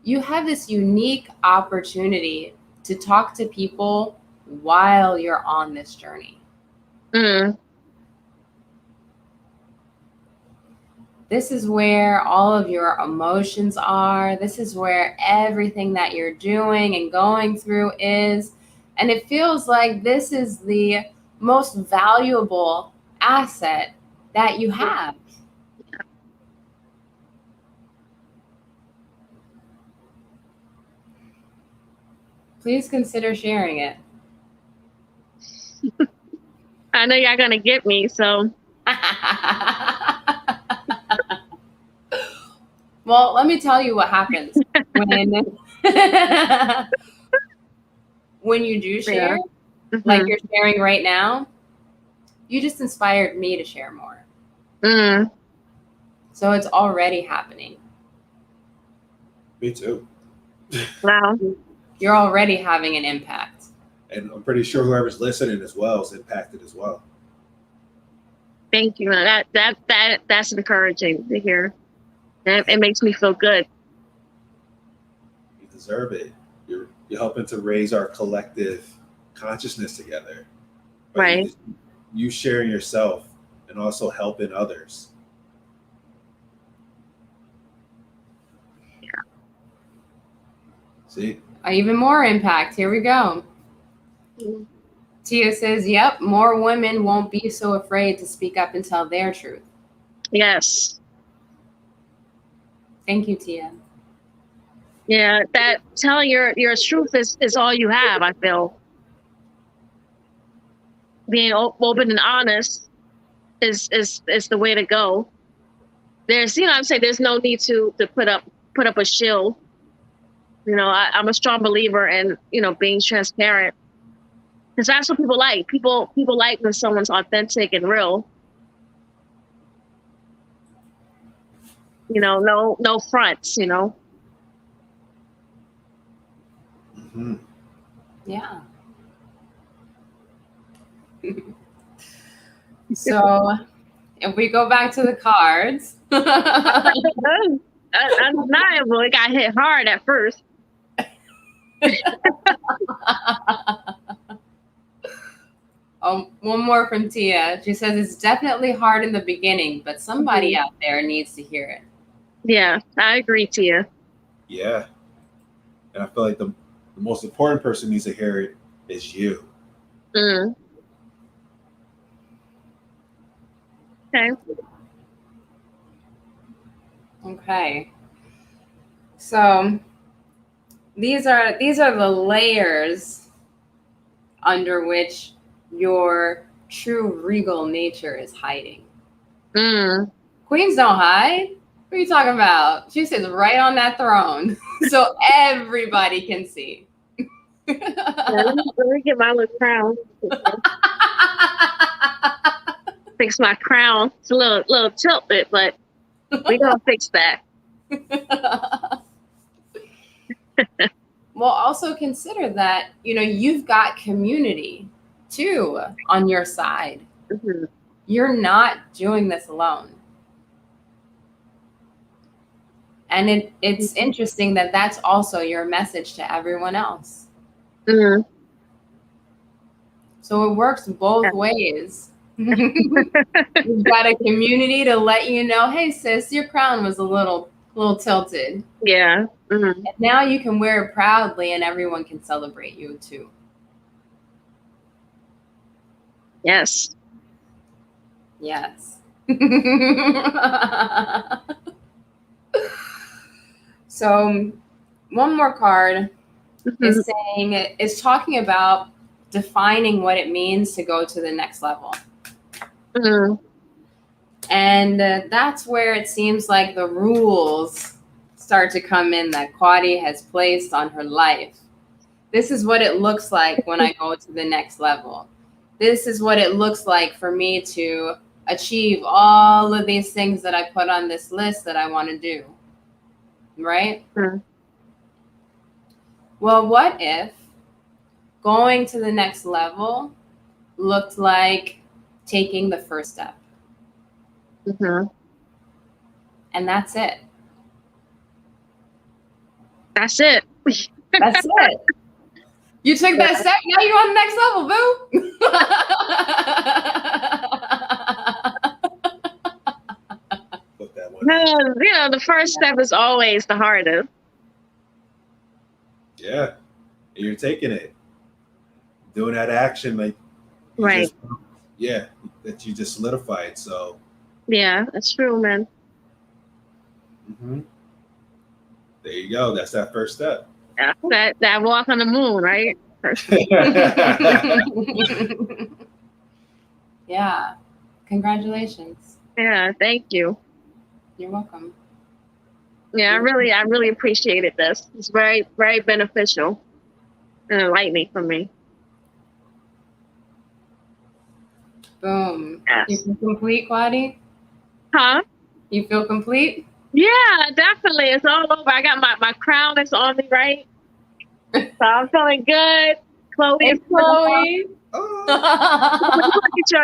You have this unique opportunity to talk to people while you're on this journey. This is where all of your emotions are. This is where everything that you're doing and going through is. And it feels like this is the most valuable asset that you have. Please consider sharing it. I know y'all gonna get me, so. Well, let me tell you what happens when you do share, like you're sharing right now. You just inspired me to share more. So it's already happening. Me too. Wow. You're already having an impact. And I'm pretty sure whoever's listening as well is impacted as well. Thank you. That's encouraging to hear. It makes me feel good. You deserve it. You're helping to raise our collective consciousness together. Right. You sharing yourself and also helping others. See? Even more impact. Here we go. Mhm. Tia says, yep, more women won't be so afraid to speak up and tell their truth. Yes. Thank you, Tia. Yeah, that telling your truth is all you have, I feel. Being open and honest is the way to go. There's, I'm saying there's no need to put up a shield. I'm a strong believer in, being transparent. Because that's what people like. People like when someone's authentic and real. No fronts, Mm-hmm. Yeah. So if we go back to the cards. Undeniable. It got hit hard at first. One more from Tia. She says it's definitely hard in the beginning, but somebody out there needs to hear it. Yeah, I agree, Tia. Yeah. And I feel like the most important person needs to hear it is you. Mm. Okay. Okay. So these are the layers under which your true regal nature is hiding. Mm. Queens don't hide. What are you talking about? She sits right on that throne, so everybody can see. Yeah, let me get my little crown. Fix my crown. It's a little tilted, but we gonna fix that. Well, also consider that, you've got community too on your side. Mm-hmm. You're not doing this alone. And it's interesting that that's also your message to everyone else. Mm-hmm. So it works both ways. You've got a community to let you know, hey sis, your crown was a little tilted. Yeah. Mm-hmm. And now you can wear it proudly and everyone can celebrate you too. Yes. Yes. So one more card is saying, is talking about defining what it means to go to the next level. Mm-hmm. And that's where it seems like the rules start to come in that Quadi has placed on her life. This is what it looks like when I go to the next level. This is what it looks like for me to achieve all of these things that I put on this list that I want to do. Right? Mm-hmm. Well, what if going to the next level looked like taking the first step? Mm-hmm. And that's it. That's it. That's it. You took that step, now you're on the next level, boo. Put that one. The first step is always the hardest. Yeah. And you're taking it. Doing that action, like, Right. that you just solidified. So. Yeah, that's true, man. Mm-hmm. There you go. That's that first step. Yeah, that walk on the moon, right? Yeah. Congratulations. Yeah, thank you. You're welcome. Yeah, I really appreciated this. It's very, very beneficial and enlightening for me. Boom. Yes. You feel complete, Quadi? Huh? You feel complete? Yeah, definitely. It's all over. I got my crown is on me, right? So I'm feeling good. Chloe. Hey, Chloe.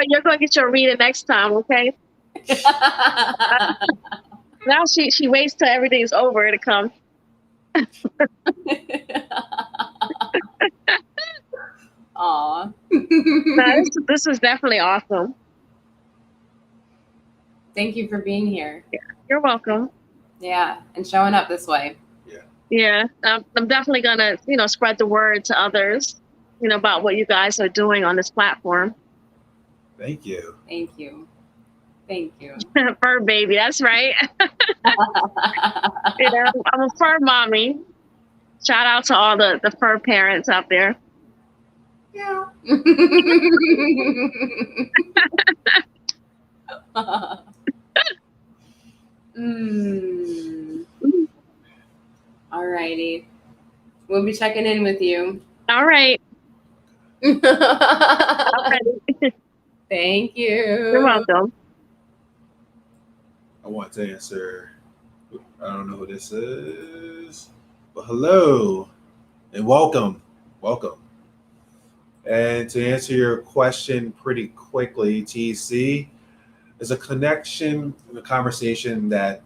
You're going to get your reading next time, okay? Now she waits till everything's over to come. Aw. This is definitely awesome. Thank you for being here. Yeah, you're welcome. Yeah, and showing up this way. Yeah. Yeah, I'm definitely gonna, spread the word to others, about what you guys are doing on this platform. Thank you. Thank you. Thank you. Fur baby, that's right. I'm a fur mommy. Shout out to all the fur parents out there. Yeah. All righty. We'll be checking in with you. All right. Thank You're you. welcome. I want to answer. I don't know who this is, but hello and welcome. Welcome. And to answer your question pretty quickly, TC is a connection and a conversation that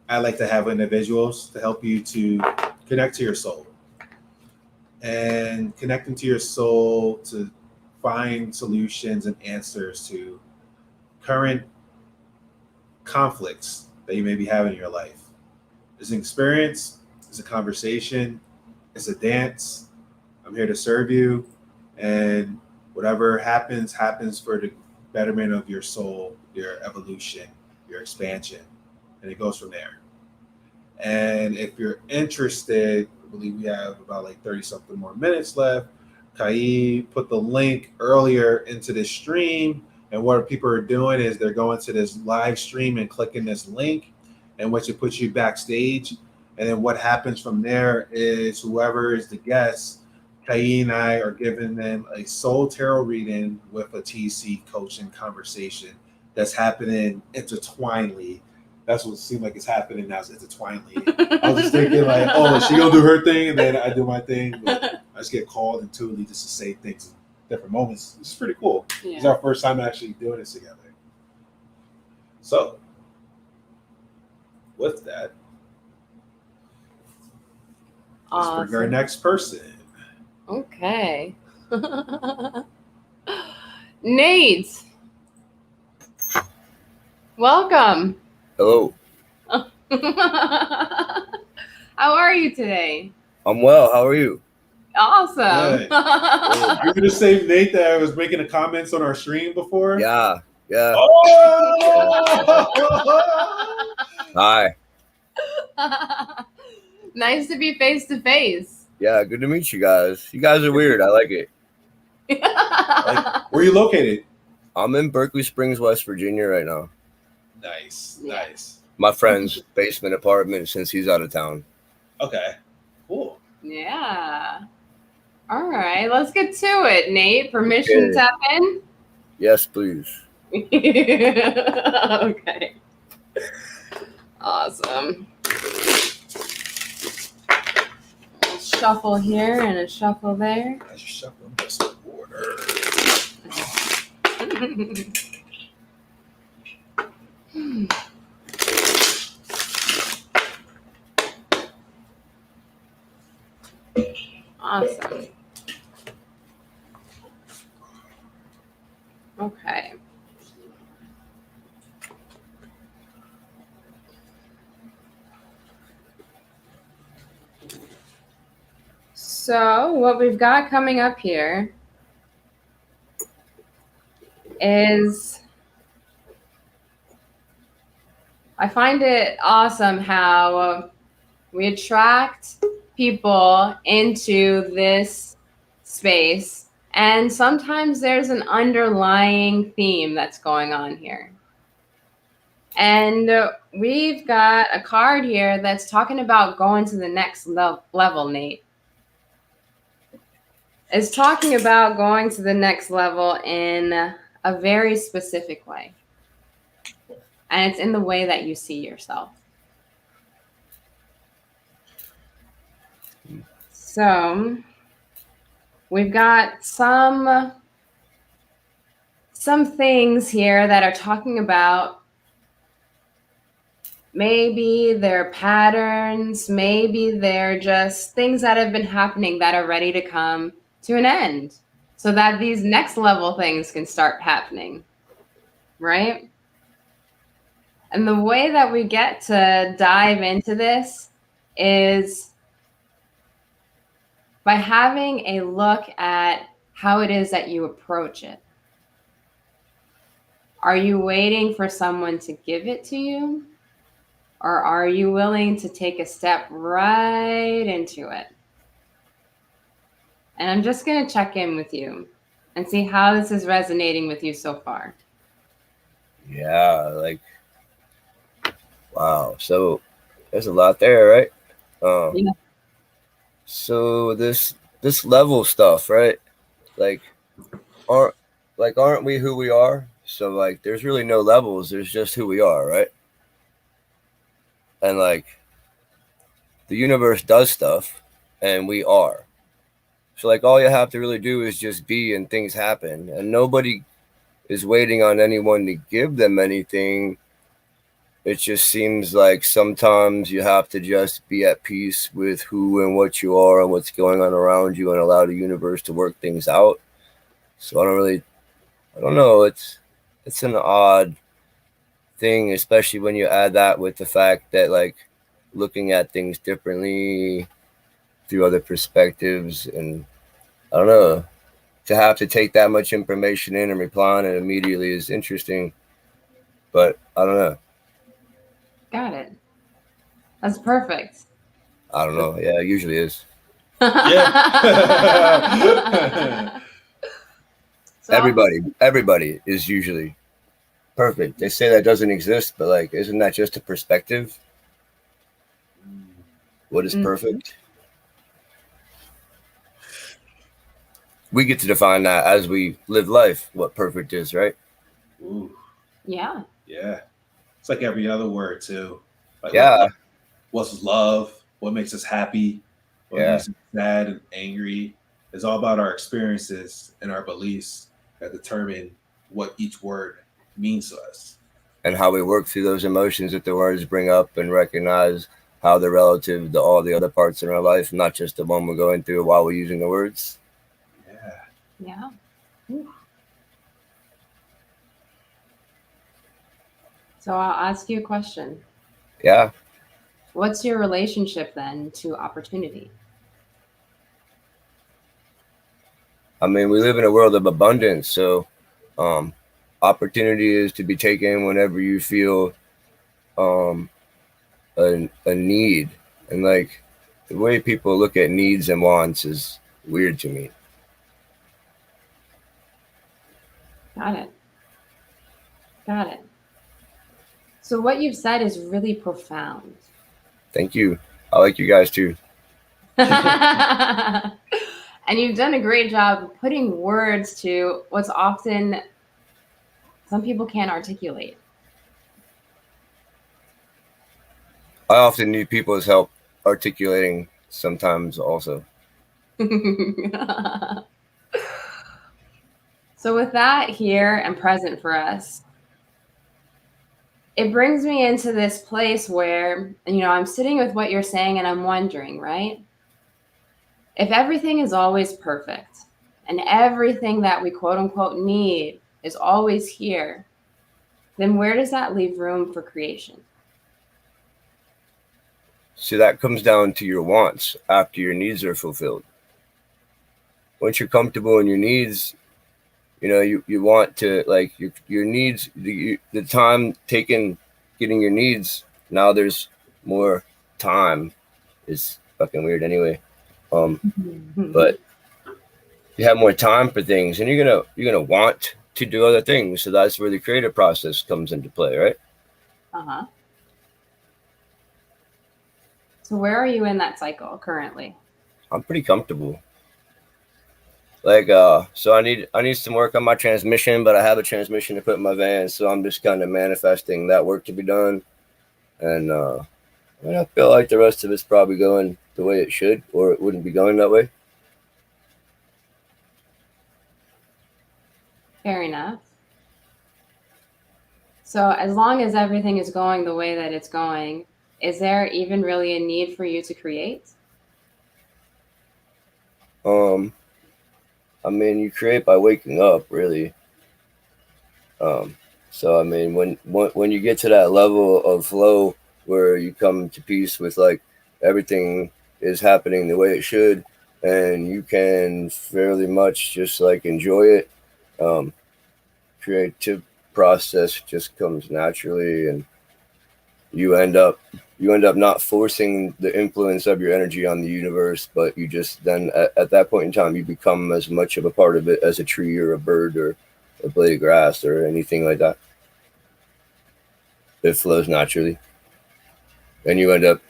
I like to have with individuals to help you to connect to your soul. And connecting to your soul to find solutions and answers to current conflicts that you may be having in your life. It's an experience, it's a conversation, it's a dance. I'm here to serve you, and whatever happens, happens for the betterment of your soul, your evolution, your expansion, and it goes from there. And if you're interested, I believe we have about like 30 something more minutes left. Kai put the link earlier into this stream. And what people are doing is they're going to this live stream and clicking this link, and which it puts you backstage. And then what happens from there is whoever is the guest, Kai and I are giving them a soul tarot reading with a TC coaching conversation that's happening intertwinedly. That's what it seemed like it's happening now. It's intertwinedly. I was just thinking like, oh, is she gonna do her thing and then I do my thing? But I just get called intuitively just to say things in different moments. It's pretty cool. Yeah. It's our first time actually doing this together. So, with that, let's bring our Awesome. next person. Okay. Nate, welcome. Hello. How are you today? I'm well. How are you? Awesome. You're the same Nate that I was making the comments on our stream before? Yeah. Oh! Hi. Nice to be face to face. Yeah, good to meet you guys. You guys are weird. I like it. Like, where are you located? I'm in Berkeley Springs, West Virginia right now. Nice. My friend's basement apartment since he's out of town. Okay, cool. Yeah. All right, let's get to it, Nate. Permission to tap in? Yes, please. Okay. Awesome. A shuffle here and a shuffle there. As you shuffle this order. Awesome. Okay. So what we've got coming up here is, I find it awesome how we attract people into this space, and sometimes there's an underlying theme that's going on here. And we've got a card here that's talking about going to the next level, Nate. It's talking about going to the next level in a very specific way. And it's in the way that you see yourself. So we've got some things here that are talking about maybe they're patterns, maybe they're just things that have been happening that are ready to come to an end so that these next level things can start happening, right? And the way that we get to dive into this is by having a look at how it is that you approach it. Are you waiting for someone to give it to you? Or are you willing to take a step right into it? And I'm just going to check in with you and see how this is resonating with you so far. Yeah, like, wow. So there's a lot there, right? Yeah. So this level stuff, right? Like, aren't we who we are? So like, there's really no levels. There's just who we are, right? And like, the universe does stuff, and we are. So like, all you have to really do is just be, and things happen, and nobody is waiting on anyone to give them anything. It just seems like sometimes you have to just be at peace with who and what you are and what's going on around you, and allow the universe to work things out. So I don't know. It's an odd thing, especially when you add that with the fact that like looking at things differently through other perspectives, and I don't know, to have to take that much information in and reply on it immediately is interesting, but I don't know. Got it. That's perfect. I don't know. Yeah, it usually is. Yeah. So Everybody is usually perfect. They say that doesn't exist, but like, isn't that just a perspective? What is perfect? We get to define that as we live life, what perfect is, right? Ooh, Yeah. yeah. It's like every other word too. Like Yeah. what's love? What makes us happy? What Yeah. makes us sad and angry? It's all about our experiences and our beliefs that determine what each word means to us. And how we work through those emotions that the words bring up, and recognize how they're relative to all the other parts in our life, not just the one we're going through while we're using the words. Yeah. Yeah. Ooh. So I'll ask you a question. Yeah. What's your relationship then to opportunity? I mean, we live in a world of abundance, so opportunity is to be taken whenever you feel a need. And like, the way people look at needs and wants is weird to me. Got it. Got it. So what you've said is really profound. Thank you. I like you guys too. And you've done a great job of putting words to what's often some people can't articulate. I often need people's help articulating sometimes also. So with that here and present for us, it brings me into this place where, I'm sitting with what you're saying and I'm wondering, right? If everything is always perfect and everything that we quote unquote need is always here, then where does that leave room for creation? So that comes down to your wants after your needs are fulfilled. Once you're comfortable in your needs, you want to, like, your needs, the time taken getting your needs, now there's more time. Is fucking weird anyway. But you have more time for things, and you're gonna want to do other things. So that's where the creative process comes into play, right? Uh-huh. So where are you in that cycle currently? I'm pretty comfortable. Like, so I need some work on my transmission, but I have a transmission to put in my van, so I'm just kind of manifesting that work to be done. And I feel like the rest of it's probably going the way it should, or it wouldn't be going that way. Fair enough. So as long as everything is going the way that it's going, is there even really a need for you to create? I mean, you create by waking up, really. So I mean, when you get to that level of flow where you come to peace with like everything is happening the way it should, and you can fairly much just like enjoy it. Um, Creative process just comes naturally, and you end up not forcing the influence of your energy on the universe, but you just then at that point in time you become as much of a part of it as a tree or a bird or a blade of grass or anything like that. It flows naturally, and you end up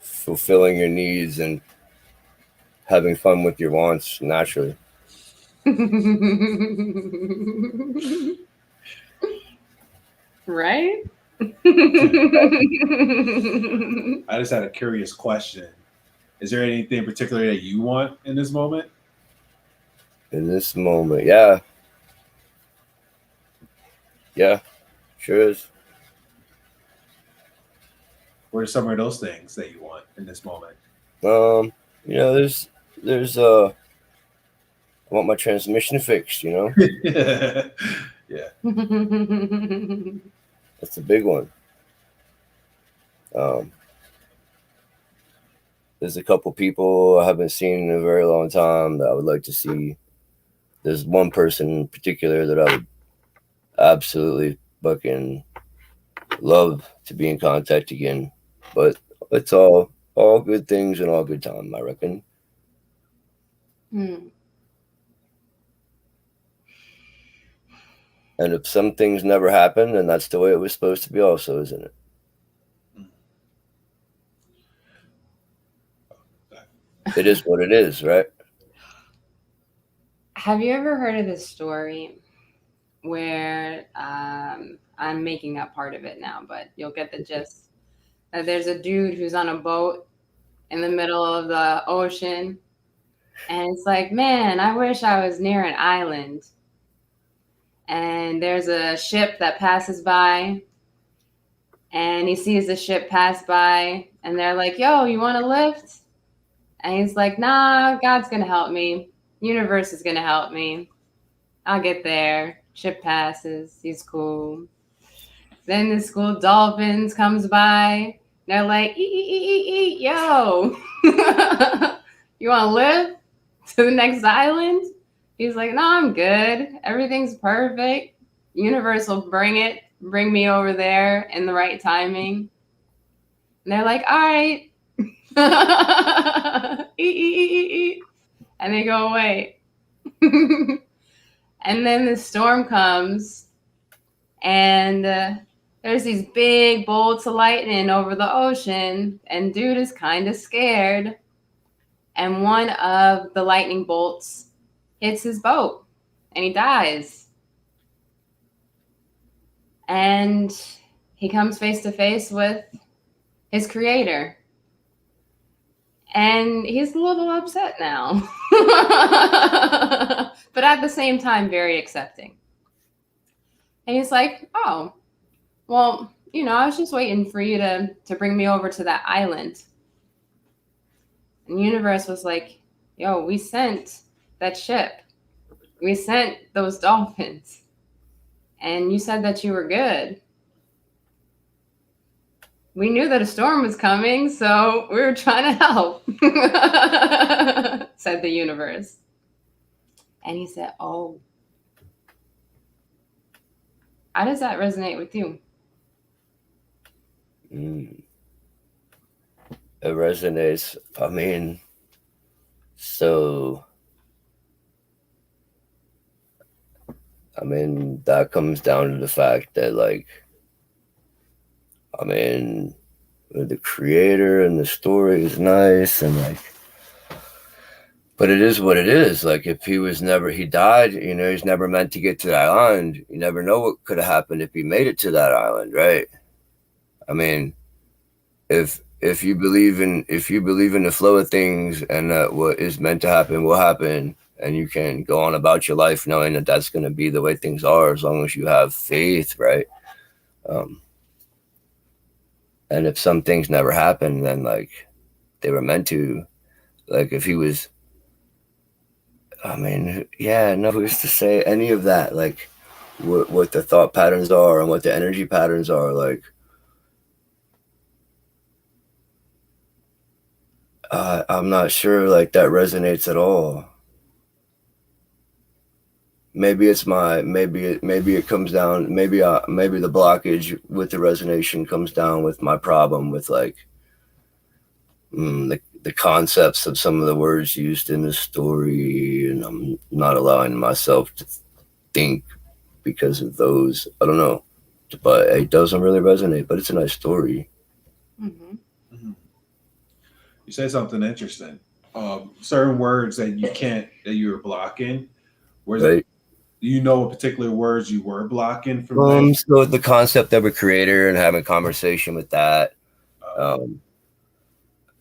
fulfilling your needs and having fun with your wants naturally. Right? I just had a curious question. Is there anything in particular that you want in this moment? In this moment, yeah, sure is. What are some of those things that you want in this moment? You know, there's I want my transmission fixed, you know? Yeah. That's a big one. Um, there's a couple people I haven't seen in a very long time that I would like to see. There's one person in particular that I would absolutely fucking love to be in contact again. But it's all good things and all good time, I reckon. Hmm. And if some things never happen, then that's the way it was supposed to be also, isn't it? It is what it is, right? Have you ever heard of this story where I'm making up part of it now, but you'll get the gist. There's a dude who's on a boat in the middle of the ocean, and it's like, man, I wish I was near an island. And there's a ship that passes by, and he sees the ship pass by, and they're like, yo, you want a lift? And he's like, nah, God's gonna help me. Universe is gonna help me. I'll get there. Ship passes. He's cool. Then the school dolphins comes by. They're like, eat, yo. You want to live to the next island? He's like, no, I'm good. Everything's perfect. Universe will bring me over there in the right timing. And they're like, all right. Eat. And they go away. And then the storm comes, and there's these big bolts of lightning over the ocean, and dude is kind of scared. And one of the lightning bolts hits his boat, and he dies. And he comes face to face with his creator. And he's a little upset now. But at the same time, very accepting. And he's like, oh, well, I was just waiting for you to bring me over to that island. And the universe was like, yo, we sent that ship. We sent those dolphins. And you said that you were good. We knew that a storm was coming, so we were trying to help, said the universe. And he said, oh, how does that resonate with you? It resonates. I mean, that comes down to the fact that, like, the creator and the story is nice, and like, but it is what it is. Like, if he died, he's never meant to get to that island. You never know what could have happened if he made it to that island, right? I mean, if you believe in the flow of things and that what is meant to happen will happen, and you can go on about your life knowing that that's going to be the way things are, as long as you have faith, right? And if some things never happen, then like they were meant to. Like if he was, who's to say any of that? Like what the thought patterns are and what the energy patterns are. Like I'm not sure like that resonates at all. Maybe it's my maybe it comes down maybe the blockage with the resonation comes down with my problem with like the concepts of some of the words used in the story, and I'm not allowing myself to think because of those. I don't know, but it doesn't really resonate. But it's a nice story. Mhm. Mhm. You said something interesting. Certain words that you were blocking. Where's Right. do you know what particular words you were blocking from that? So the concept of a creator and having conversation with that, Uh, um,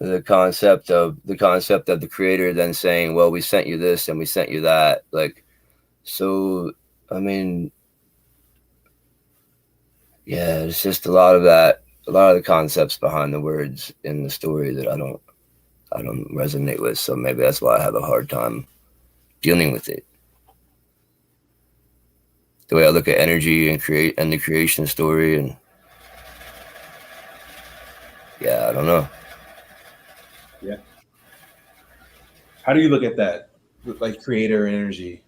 the concept of the creator then saying, "Well, we sent you this and we sent you that." Like, so, I mean, yeah, it's just a lot of that, a lot of the concepts behind the words in the story that I don't resonate with. So maybe that's why I have a hard time dealing with it. The way I look at energy and create and the creation story, and yeah, I don't know. yeah. How do you look at that, like creator energy?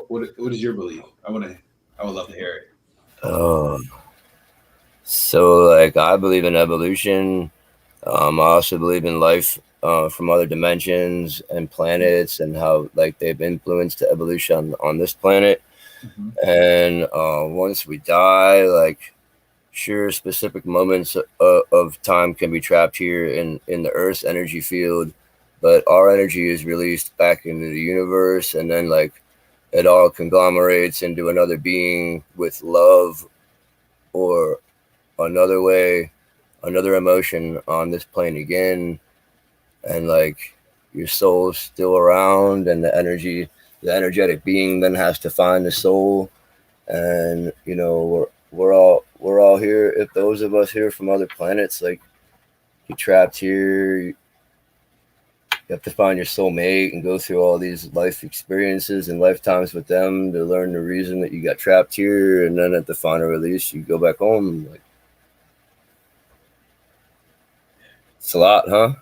What is your belief? I would love to hear it. Oh, so like I believe in evolution. I also believe in life from other dimensions and planets and how like they've influenced the evolution on this planet. Mhm. And once we die, like sure, specific moments of time can be trapped here in the Earth's energy field, but our energy is released back into the universe, and then like it all conglomerates into another being with love or another way, another emotion on this plane again, and like your soul's still around, and the energetic being then has to find the soul, and you know we're all here. If those of us here from other planets, like you're trapped here, you have to find your soulmate and go through all these life experiences and lifetimes with them to learn the reason that you got trapped here, and then at the final release, you go back home. Like it's a lot, huh?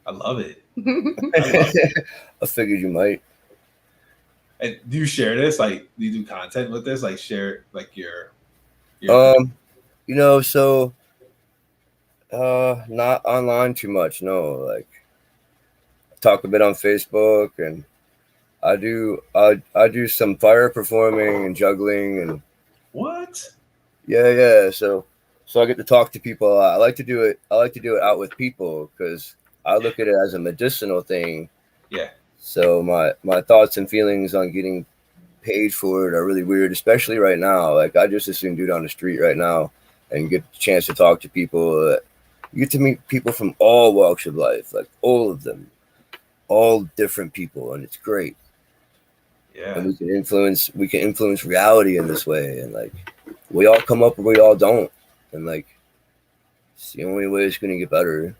I love it. I love it. I figured you might. And do you share this? Like, do you do content with this? Like, share like your Um, so not online too much. No, like I talk a bit on Facebook, and I do some fire performing and juggling, and what? yeah. So I get to talk to people a lot. I like to do it. I like to do it out with people because I look at it as a medicinal thing. Yeah. So my thoughts and feelings on getting paid for it are really weird, especially right now. Like I just as soon do it on the street right now and get a chance to talk to people. You get to meet people from all walks of life, like all of them, all different people, and it's great. And Yeah. we can influence reality in this way, and like we all come up or we all don't, and like it's the only way it's gonna get better.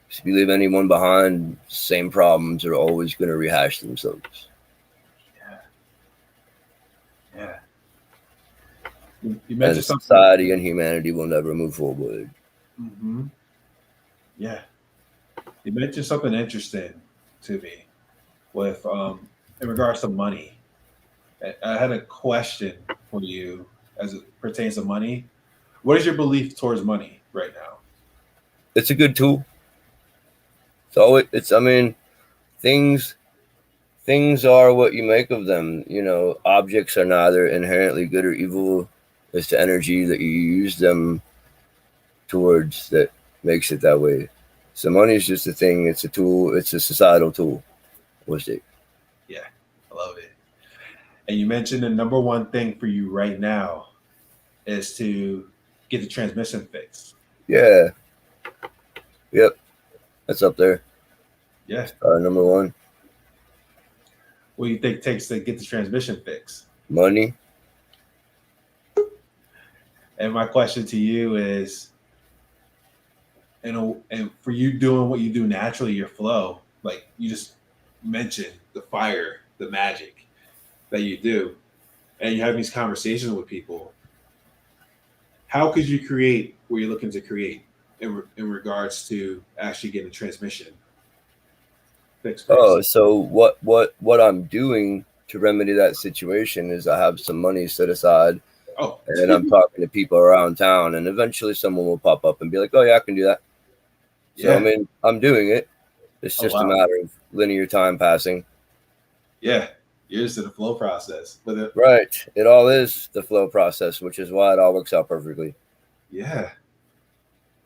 'Cause if you leave anyone behind, same problems are always gonna rehash themselves. Yeah. Yeah. You And mentioned something. society and humanity will never move forward. Hmm. Yeah. You mentioned something interesting to me with in regards to money. I had a question for you as it pertains to money. What is your belief towards money right now? It's a good tool. So it's I mean things things are what you make of them. You know, objects are neither inherently good or evil. It's the energy that you use them towards that makes it that way. So money is just a thing. It's a tool. It's a societal tool. What's it? Yeah, I love it. And you mentioned the number one thing for you right now is to get the transmission fixed. Yeah. Yep. That's up there. Yeah. Number one, What do you think it takes to get the transmission fixed? money. And my question to you is, and for you doing what you do naturally, your flow, like you just mentioned the fire, the magic that you do, and you're having these conversations with people, how could you create what you're looking to create in regards to actually getting transmission? fixed Oh, person. so what I'm doing to remedy that situation is I have some money set aside, Oh, and I'm talking to people around town, and eventually someone will pop up and be like, "Oh yeah, I can do that." So I yeah. mean, I'm doing it. It's Oh, just a wow. matter of linear time passing. Yeah. You're just in the flow process. But Right. It all is the flow process, which is why it all works out perfectly. yeah.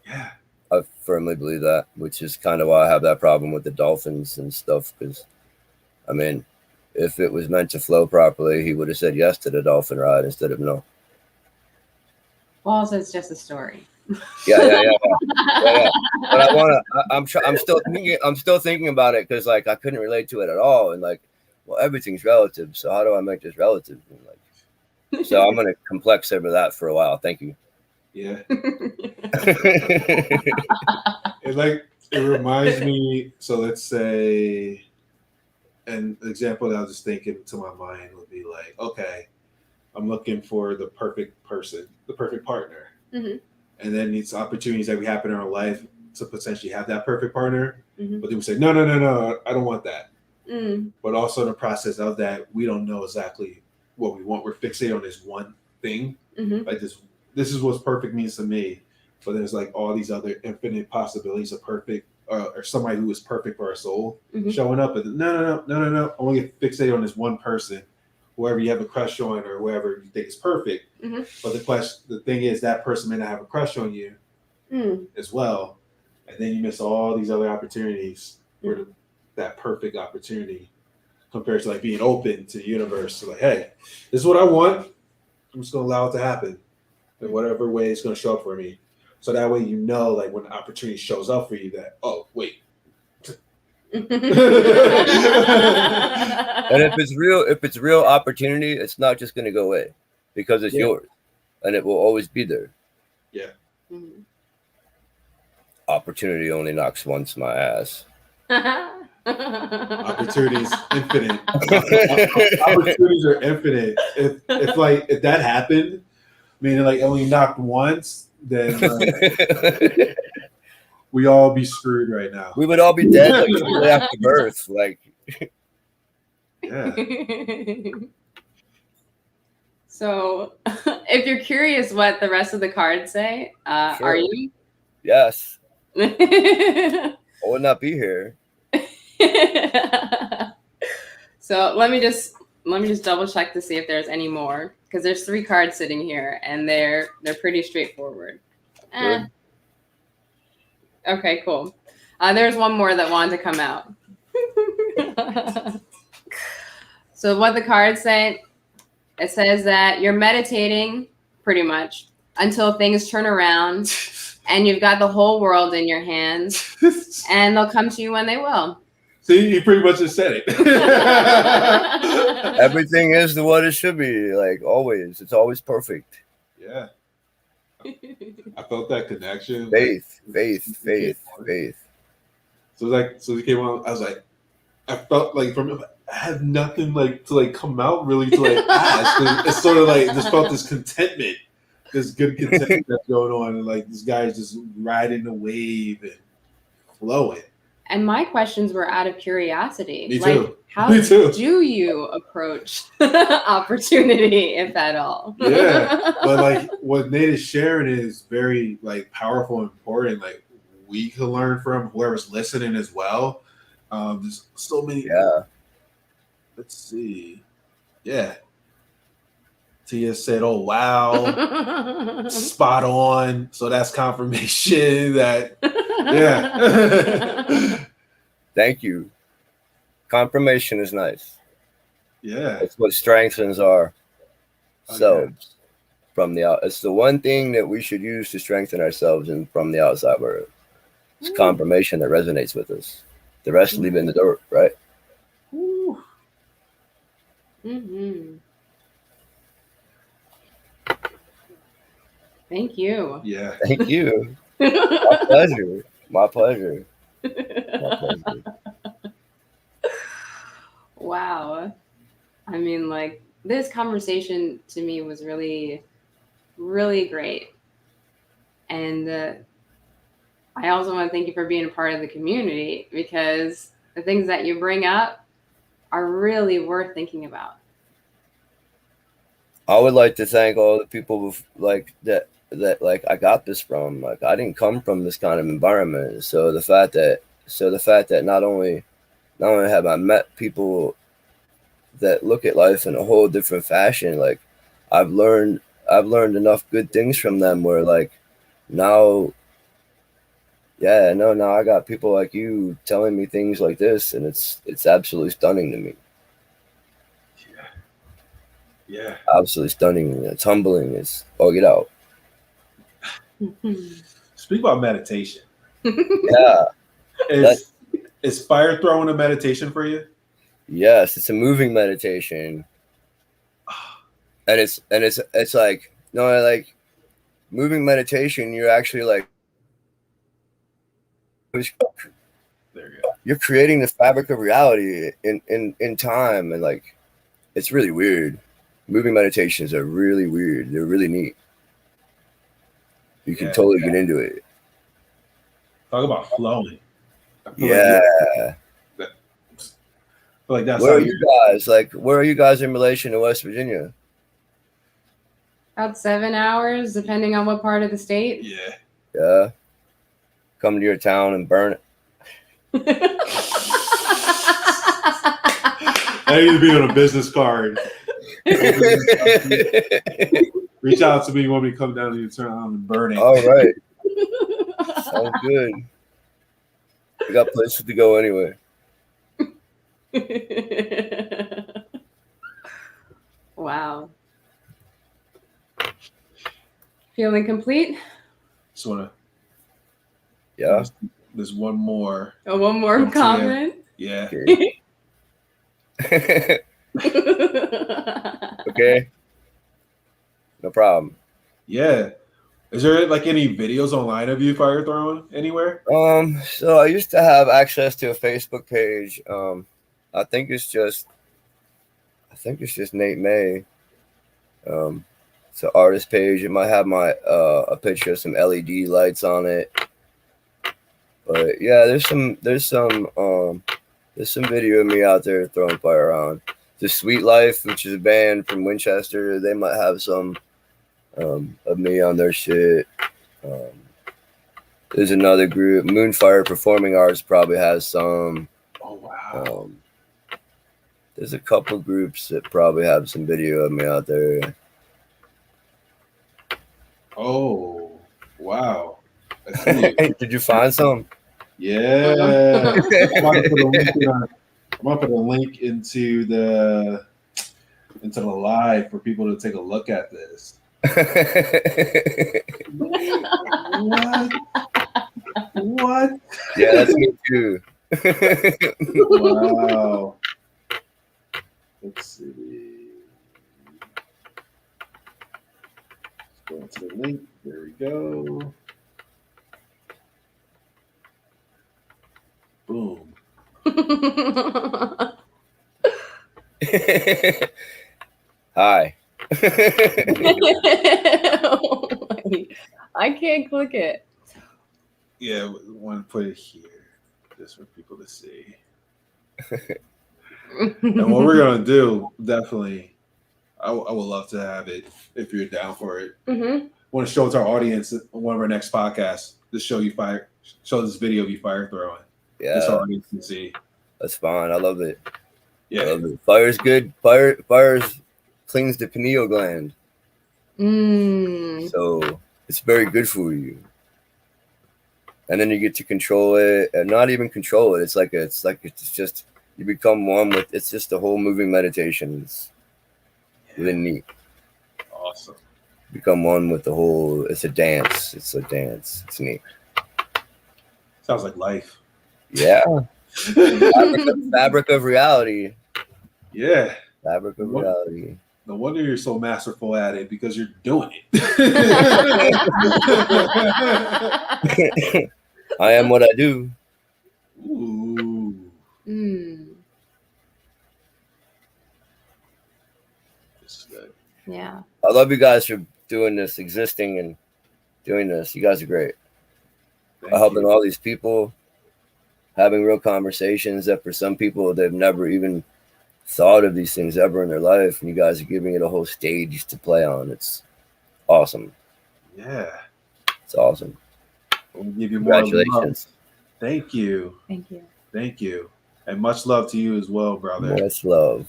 Yeah. I firmly believe that, which is kind of why I have that problem with the dolphins and stuff. Because, I mean, if it was meant to flow properly, he would have said yes to the dolphin ride instead of no. Well, also, it's just a story. Yeah. But I want to. I'm still thinking. I'm still thinking about it because like I couldn't relate to it at all, and like, well, everything's relative. So how do I make this relative? And, like, so I'm gonna complex over that for a while. Thank you. Yeah. It reminds me. So let's say an example that I was just thinking to my mind would be like, okay, I'm looking for the perfect person, the perfect partner. Mhm. And then these opportunities that we happen in our life to potentially have that perfect partner. Mhm. But they would say, no, I don't want that. But also in the process of that, we don't know exactly what we want. We're fixated on this one thing. Like this is what perfect means to me. But there's like all these other infinite possibilities of perfect or somebody who is perfect for our soul showing up. And no. I want to get fixated on this one person, whoever you have a crush on or whoever you think is perfect. But the thing is that person may not have a crush on you as well. And then you miss all these other opportunities for that perfect opportunity compared to like being open to the universe. So like, hey, this is what I want. I'm just gonna allow it to happen in whatever way it's gonna show up for me. So that way you know like when the opportunity shows up for you that, oh wait. And if it's real opportunity, it's not just gonna go away because it's yours. And it will always be there. Yeah. Opportunity only knocks once my ass. Opportunities infinite. Opportunities are infinite. If that happened, meaning like only knocked once, then we all be screwed right now. We would all be dead like shortly after birth. Like, yeah. So, if you're curious what the rest of the cards say, sure. are you? Yes. I would not be here. So let me just double check to see if there's any more because there's 3 cards sitting here and they're pretty straightforward. Okay, cool. There's one more that wanted to come out. So what the cards say, it says that you're meditating pretty much until things turn around and you've got the whole world in your hands and they'll come to you when they will. See, you pretty much just said it. Everything is what it should be. Like always. It's always perfect. Yeah. I felt that connection. Faith. So he came on. I was like, I felt like from him, I had nothing like to like come out really to like ask. It's sort of like just felt this contentment, this good contentment that's going on, and like this guy's just riding the wave and flowing. And my questions were out of curiosity. Me like, too. How Me too. do you approach opportunity, if at all? Yeah, but like what Nate is sharing is very like powerful and important. Like we can learn from whoever's listening as well. There's so many. Yeah. Let's see. Yeah. Tia said, "Oh wow, spot on." So that's confirmation that. Yeah. Thank you. Confirmation is nice. Yeah. It's what strengthens our selves from the out. It's the one thing that we should use to strengthen ourselves and from the outside world. It's confirmation that resonates with us. The rest leave in the dirt, right? Mm-hmm. Thank you. Yeah. Thank you. My pleasure. My pleasure. My pleasure. Wow. I mean, like, this conversation to me was really, really great. And I also want to thank you for being a part of the community because the things that you bring up are really worth thinking about. I would like to thank all the people like that like I got this from. Like I didn't come from this kind of environment. So the fact that not only have I met people that look at life in a whole different fashion, like I've learned enough good things from them where like now now I got people like you telling me things like this, and it's absolutely stunning to me. Yeah. Absolutely stunning. It's humbling. It's get out. Speak about meditation. Yeah. Is fire throwing a meditation for you? Yes, it's a moving meditation. And it's like like moving meditation, you're actually like There you go. you're creating the fabric of reality in time, and like it's really weird. Moving meditations are really weird. They're really neat. You can totally get into it. Talk about flowing. Yeah. Like that's Where are you guys? Like, where are you guys in relation to West Virginia? About 7 hours, depending on what part of the state. Yeah. Yeah. Come to your town and burn it. That needs to be on a business card. Reach out to me when we come down to your town and burn it. All right. Sounds good. We got places to go anyway. Wow. Feeling complete? Just wanna. Yeah. There's one more. Oh, one more comment. Yeah. Okay. No problem. Yeah. Is there like any videos online of you fire throwing anywhere? So I used to have access to a Facebook page. I think it's just Nate May. It's an artist page. It might have my a picture of some LED lights on it. But yeah, there's some video of me out there throwing fire around. The Sweet Life, which is a band from Winchester, they might have some of me on their shit. There's another group, Moonfire Performing Arts, probably has some. Oh wow. There's a couple groups that probably have some video of me out there. Oh wow. Did you find some? Yeah. I'm gonna put a link into the live for people to take a look at this. What? Yeah, that's me too. Wow. Let's see. Let's go into the link. There we go. Boom. Hi. I can't click it. Yeah, we want to put it here just for people to see. And what we're gonna do, definitely, I would love to have it if you're down for it. Mm-hmm. Want to show it to our audience on one of our next podcasts. Just show this video of you fire throwing. Yeah, this our audience can see. That's fine. I love it. Yeah, I love it. Fire's good. Fire's cleans the pineal gland, so it's very good for you. And then you get to control it, and not even control it. It's just you become one with. It's just a whole moving meditation. It's really neat. Awesome. Become one with the whole. It's a dance. It's a dance. It's neat. Sounds like life. Yeah. Fabric of reality. Yeah. Fabric of reality. No wonder you're so masterful at it, because you're doing it. I am what I do. Ooh. This is good. Yeah. I love you guys for doing this, existing and doing this. You guys are great. Thank Helping you. all these people. having real conversations that for some people they've never even thought of these things ever in their life, and you guys are giving it a whole stage to play on. It's awesome. Yeah. It's awesome. We'll give you more love. Congratulations. Thank you. Thank you. Thank you. And much love to you as well, brother. Much love.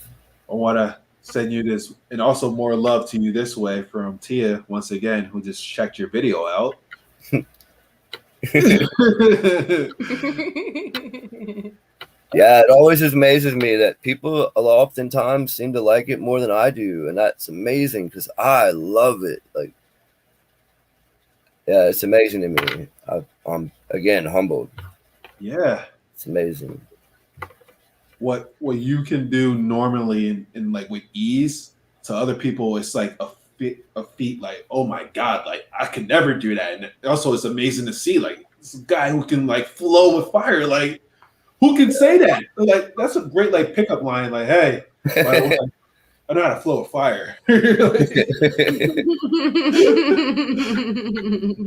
I want to send you this, and also more love to you this way from Tia, once again, who just checked your video out. Yeah, it always amazes me that people oftentimes seem to like it more than I do, and that's amazing because I love it. Like, yeah, it's amazing to me. I'm again humbled. Yeah. It's amazing. What you can do normally in like with ease, to other people it's like a feat like, oh my god, like I could never do that. And also it's amazing to see like this guy who can like flow with fire. Like, who can say that? Like, that's a great like pickup line. Like, hey, by the way, I know how to flow with fire.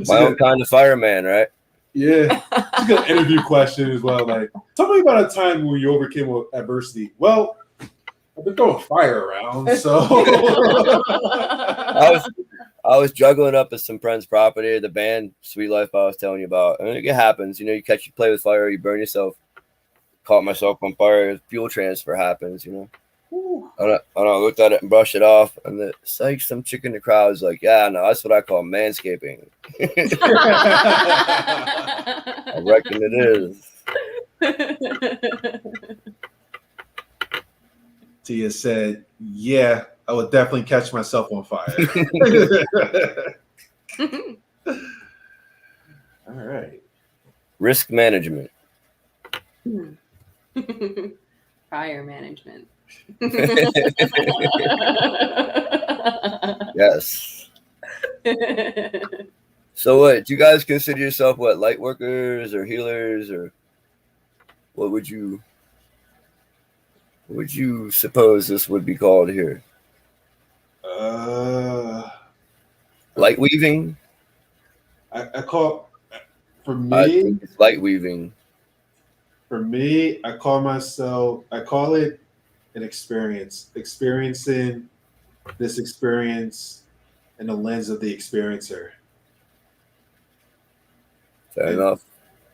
My own kind of fireman, right? Yeah, it's a good interview question as well. Like, tell me about a time when you overcame adversity. Well, I've been throwing fire around, so I was juggling up at some friend's property, the band Sweet Life I was telling you about. And it happens, you know, you play with fire, you burn yourself. Caught myself on fire. Fuel transfer happens, you know. And I looked at it and brushed it off, and the psych, some chick in the crowd was like, "Yeah, no, that's what I call manscaping." I reckon it is. Tia said, "Yeah, I would definitely catch myself on fire." All right. Risk management. Fire management. Yes. So what, do you guys consider yourself light workers or healers, or what would you suppose this would be called here? Light weaving? I call, for me, I think it's light weaving. For me, I call it an experience. Experiencing this experience in the lens of the experiencer. Fair enough.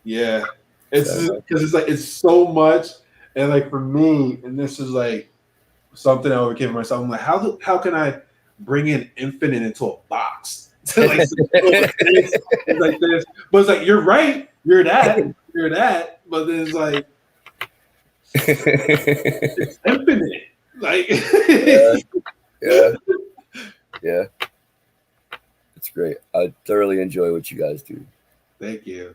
Yeah. It's because it's like it's so much. And like for me, and this is like something I overcame for myself. I'm like, how can I bring in infinite into a box? Like, it's like this. But it's like, you're right, you're that. But then it's like it's infinite. Like yeah. It's great. I thoroughly enjoy what you guys do. Thank you.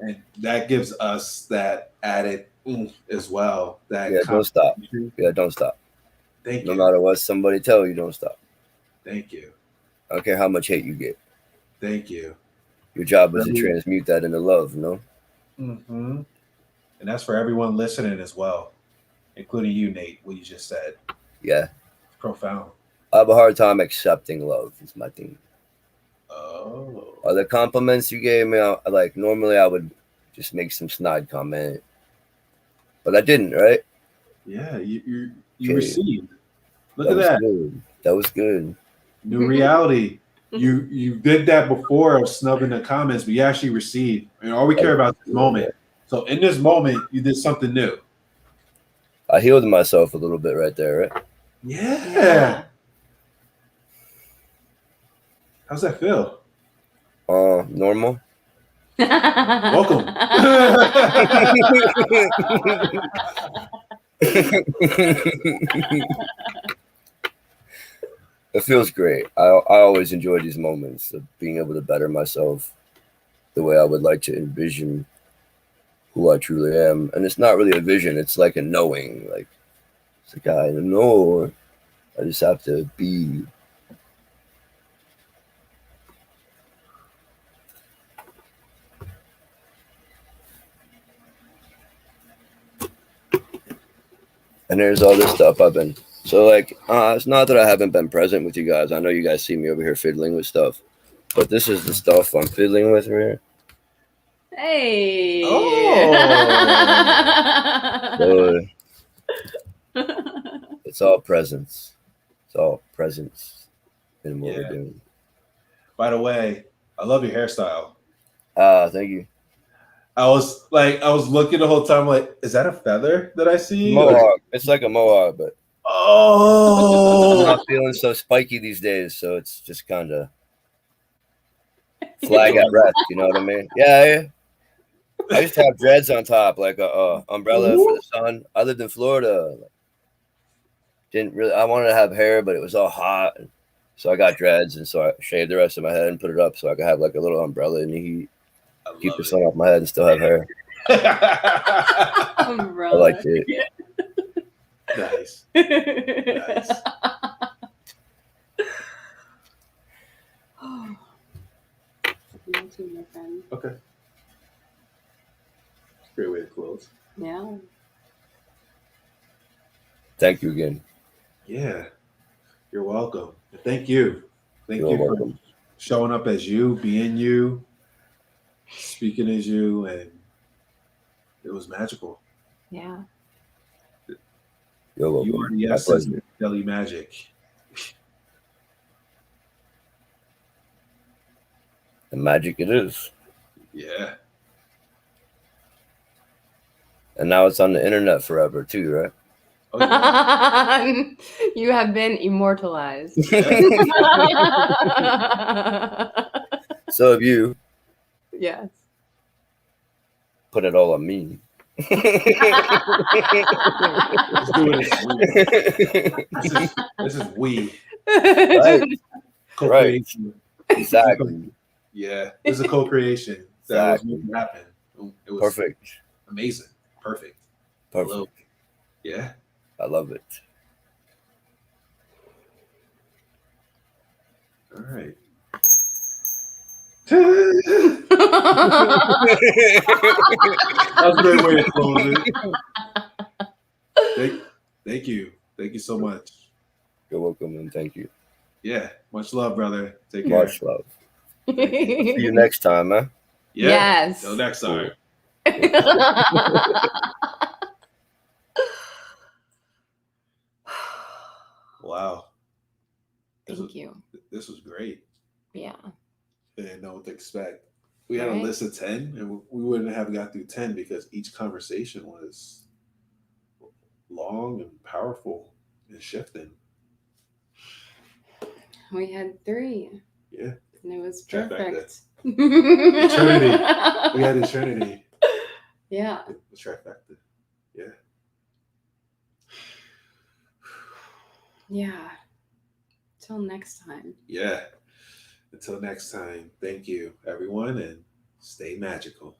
And that gives us that added oomph as well. Don't stop. Yeah, don't stop. Thank you. No matter what somebody tell you, don't stop. Thank you. I don't care how much hate you get. Thank you. Your job is to transmute that into love, no? Mm-hmm. And that's for everyone listening as well, including you, Nate, what you just said. Yeah. It's profound. I have a hard time accepting love is my thing. Oh. The compliments you gave me, normally I would just make some snide comment. But I didn't, right? Yeah, you received. Look at that. that. That was good. New reality. You did that before of snubbing the comments, but you actually received. And all we care about is this moment. So in this moment, you did something new. I healed myself a little bit right there, right? Yeah. How's that feel? Normal. Welcome. It feels great. I always enjoy these moments of being able to better myself the way I would like to envision who I truly am. And it's not really a vision, it's like a knowing. Like, it's like I know. I just have to be. And there's all this stuff I've been. So, it's not that I haven't been present with you guys. I know you guys see me over here fiddling with stuff. But this is the stuff I'm fiddling with here. Hey. So it's all presence. It's all presence in what we're doing. By the way, I love your hairstyle. Thank you. I was looking the whole time, like, is that a feather that I see? Mohawk. It's like a mohawk, but I'm Oh, not feeling so spiky these days, so it's just kind of flag at rest. You know what I mean? Yeah. I used to have dreads on top, like a umbrella for the sun. I lived in Florida. I wanted to have hair, but it was all hot, so I got dreads, and so I shaved the rest of my head and put it up so I could have like a little umbrella in the heat, keep the sun off my head, and still have hair. I liked it. Nice. Nice. You too, my friend. Okay. Great way to close. Yeah. Thank you again. Yeah. You're welcome. Thank you. Thank You're you welcome. for showing up as you, being you, speaking as you, and it was magical. Yeah. You're welcome. You are the My essence pleasure. of Deli Magic. And magic it is. Yeah. And now it's on the internet forever too, right? Oh, yeah. You have been immortalized. So have you. Yes. Put it all on me. Let's do it as we. This is we. Right. Co-creation. Exactly. Yeah. This is a co-creation that was making it happen. It was Perfect. amazing. Perfect. Perfect. Hello. Yeah. I love it. All right. That was a great way to close it. Thank you. Thank you so much. You're welcome and thank you. Yeah. Much love, brother. Take care. Much love. See you next time, man. Yeah. Yes. Till next time. Wow. Thank you. This was great. Yeah. I didn't know what to expect. We had Right. a list of 10, and we wouldn't have got through 10 because each conversation was long and powerful and shifting. We had 3. Yeah. And it was Trifecta. perfect. Eternity. We had eternity. Yeah. The trifecta. Yeah. Yeah. Till next time. Yeah. Until next time, thank you, everyone, and stay magical.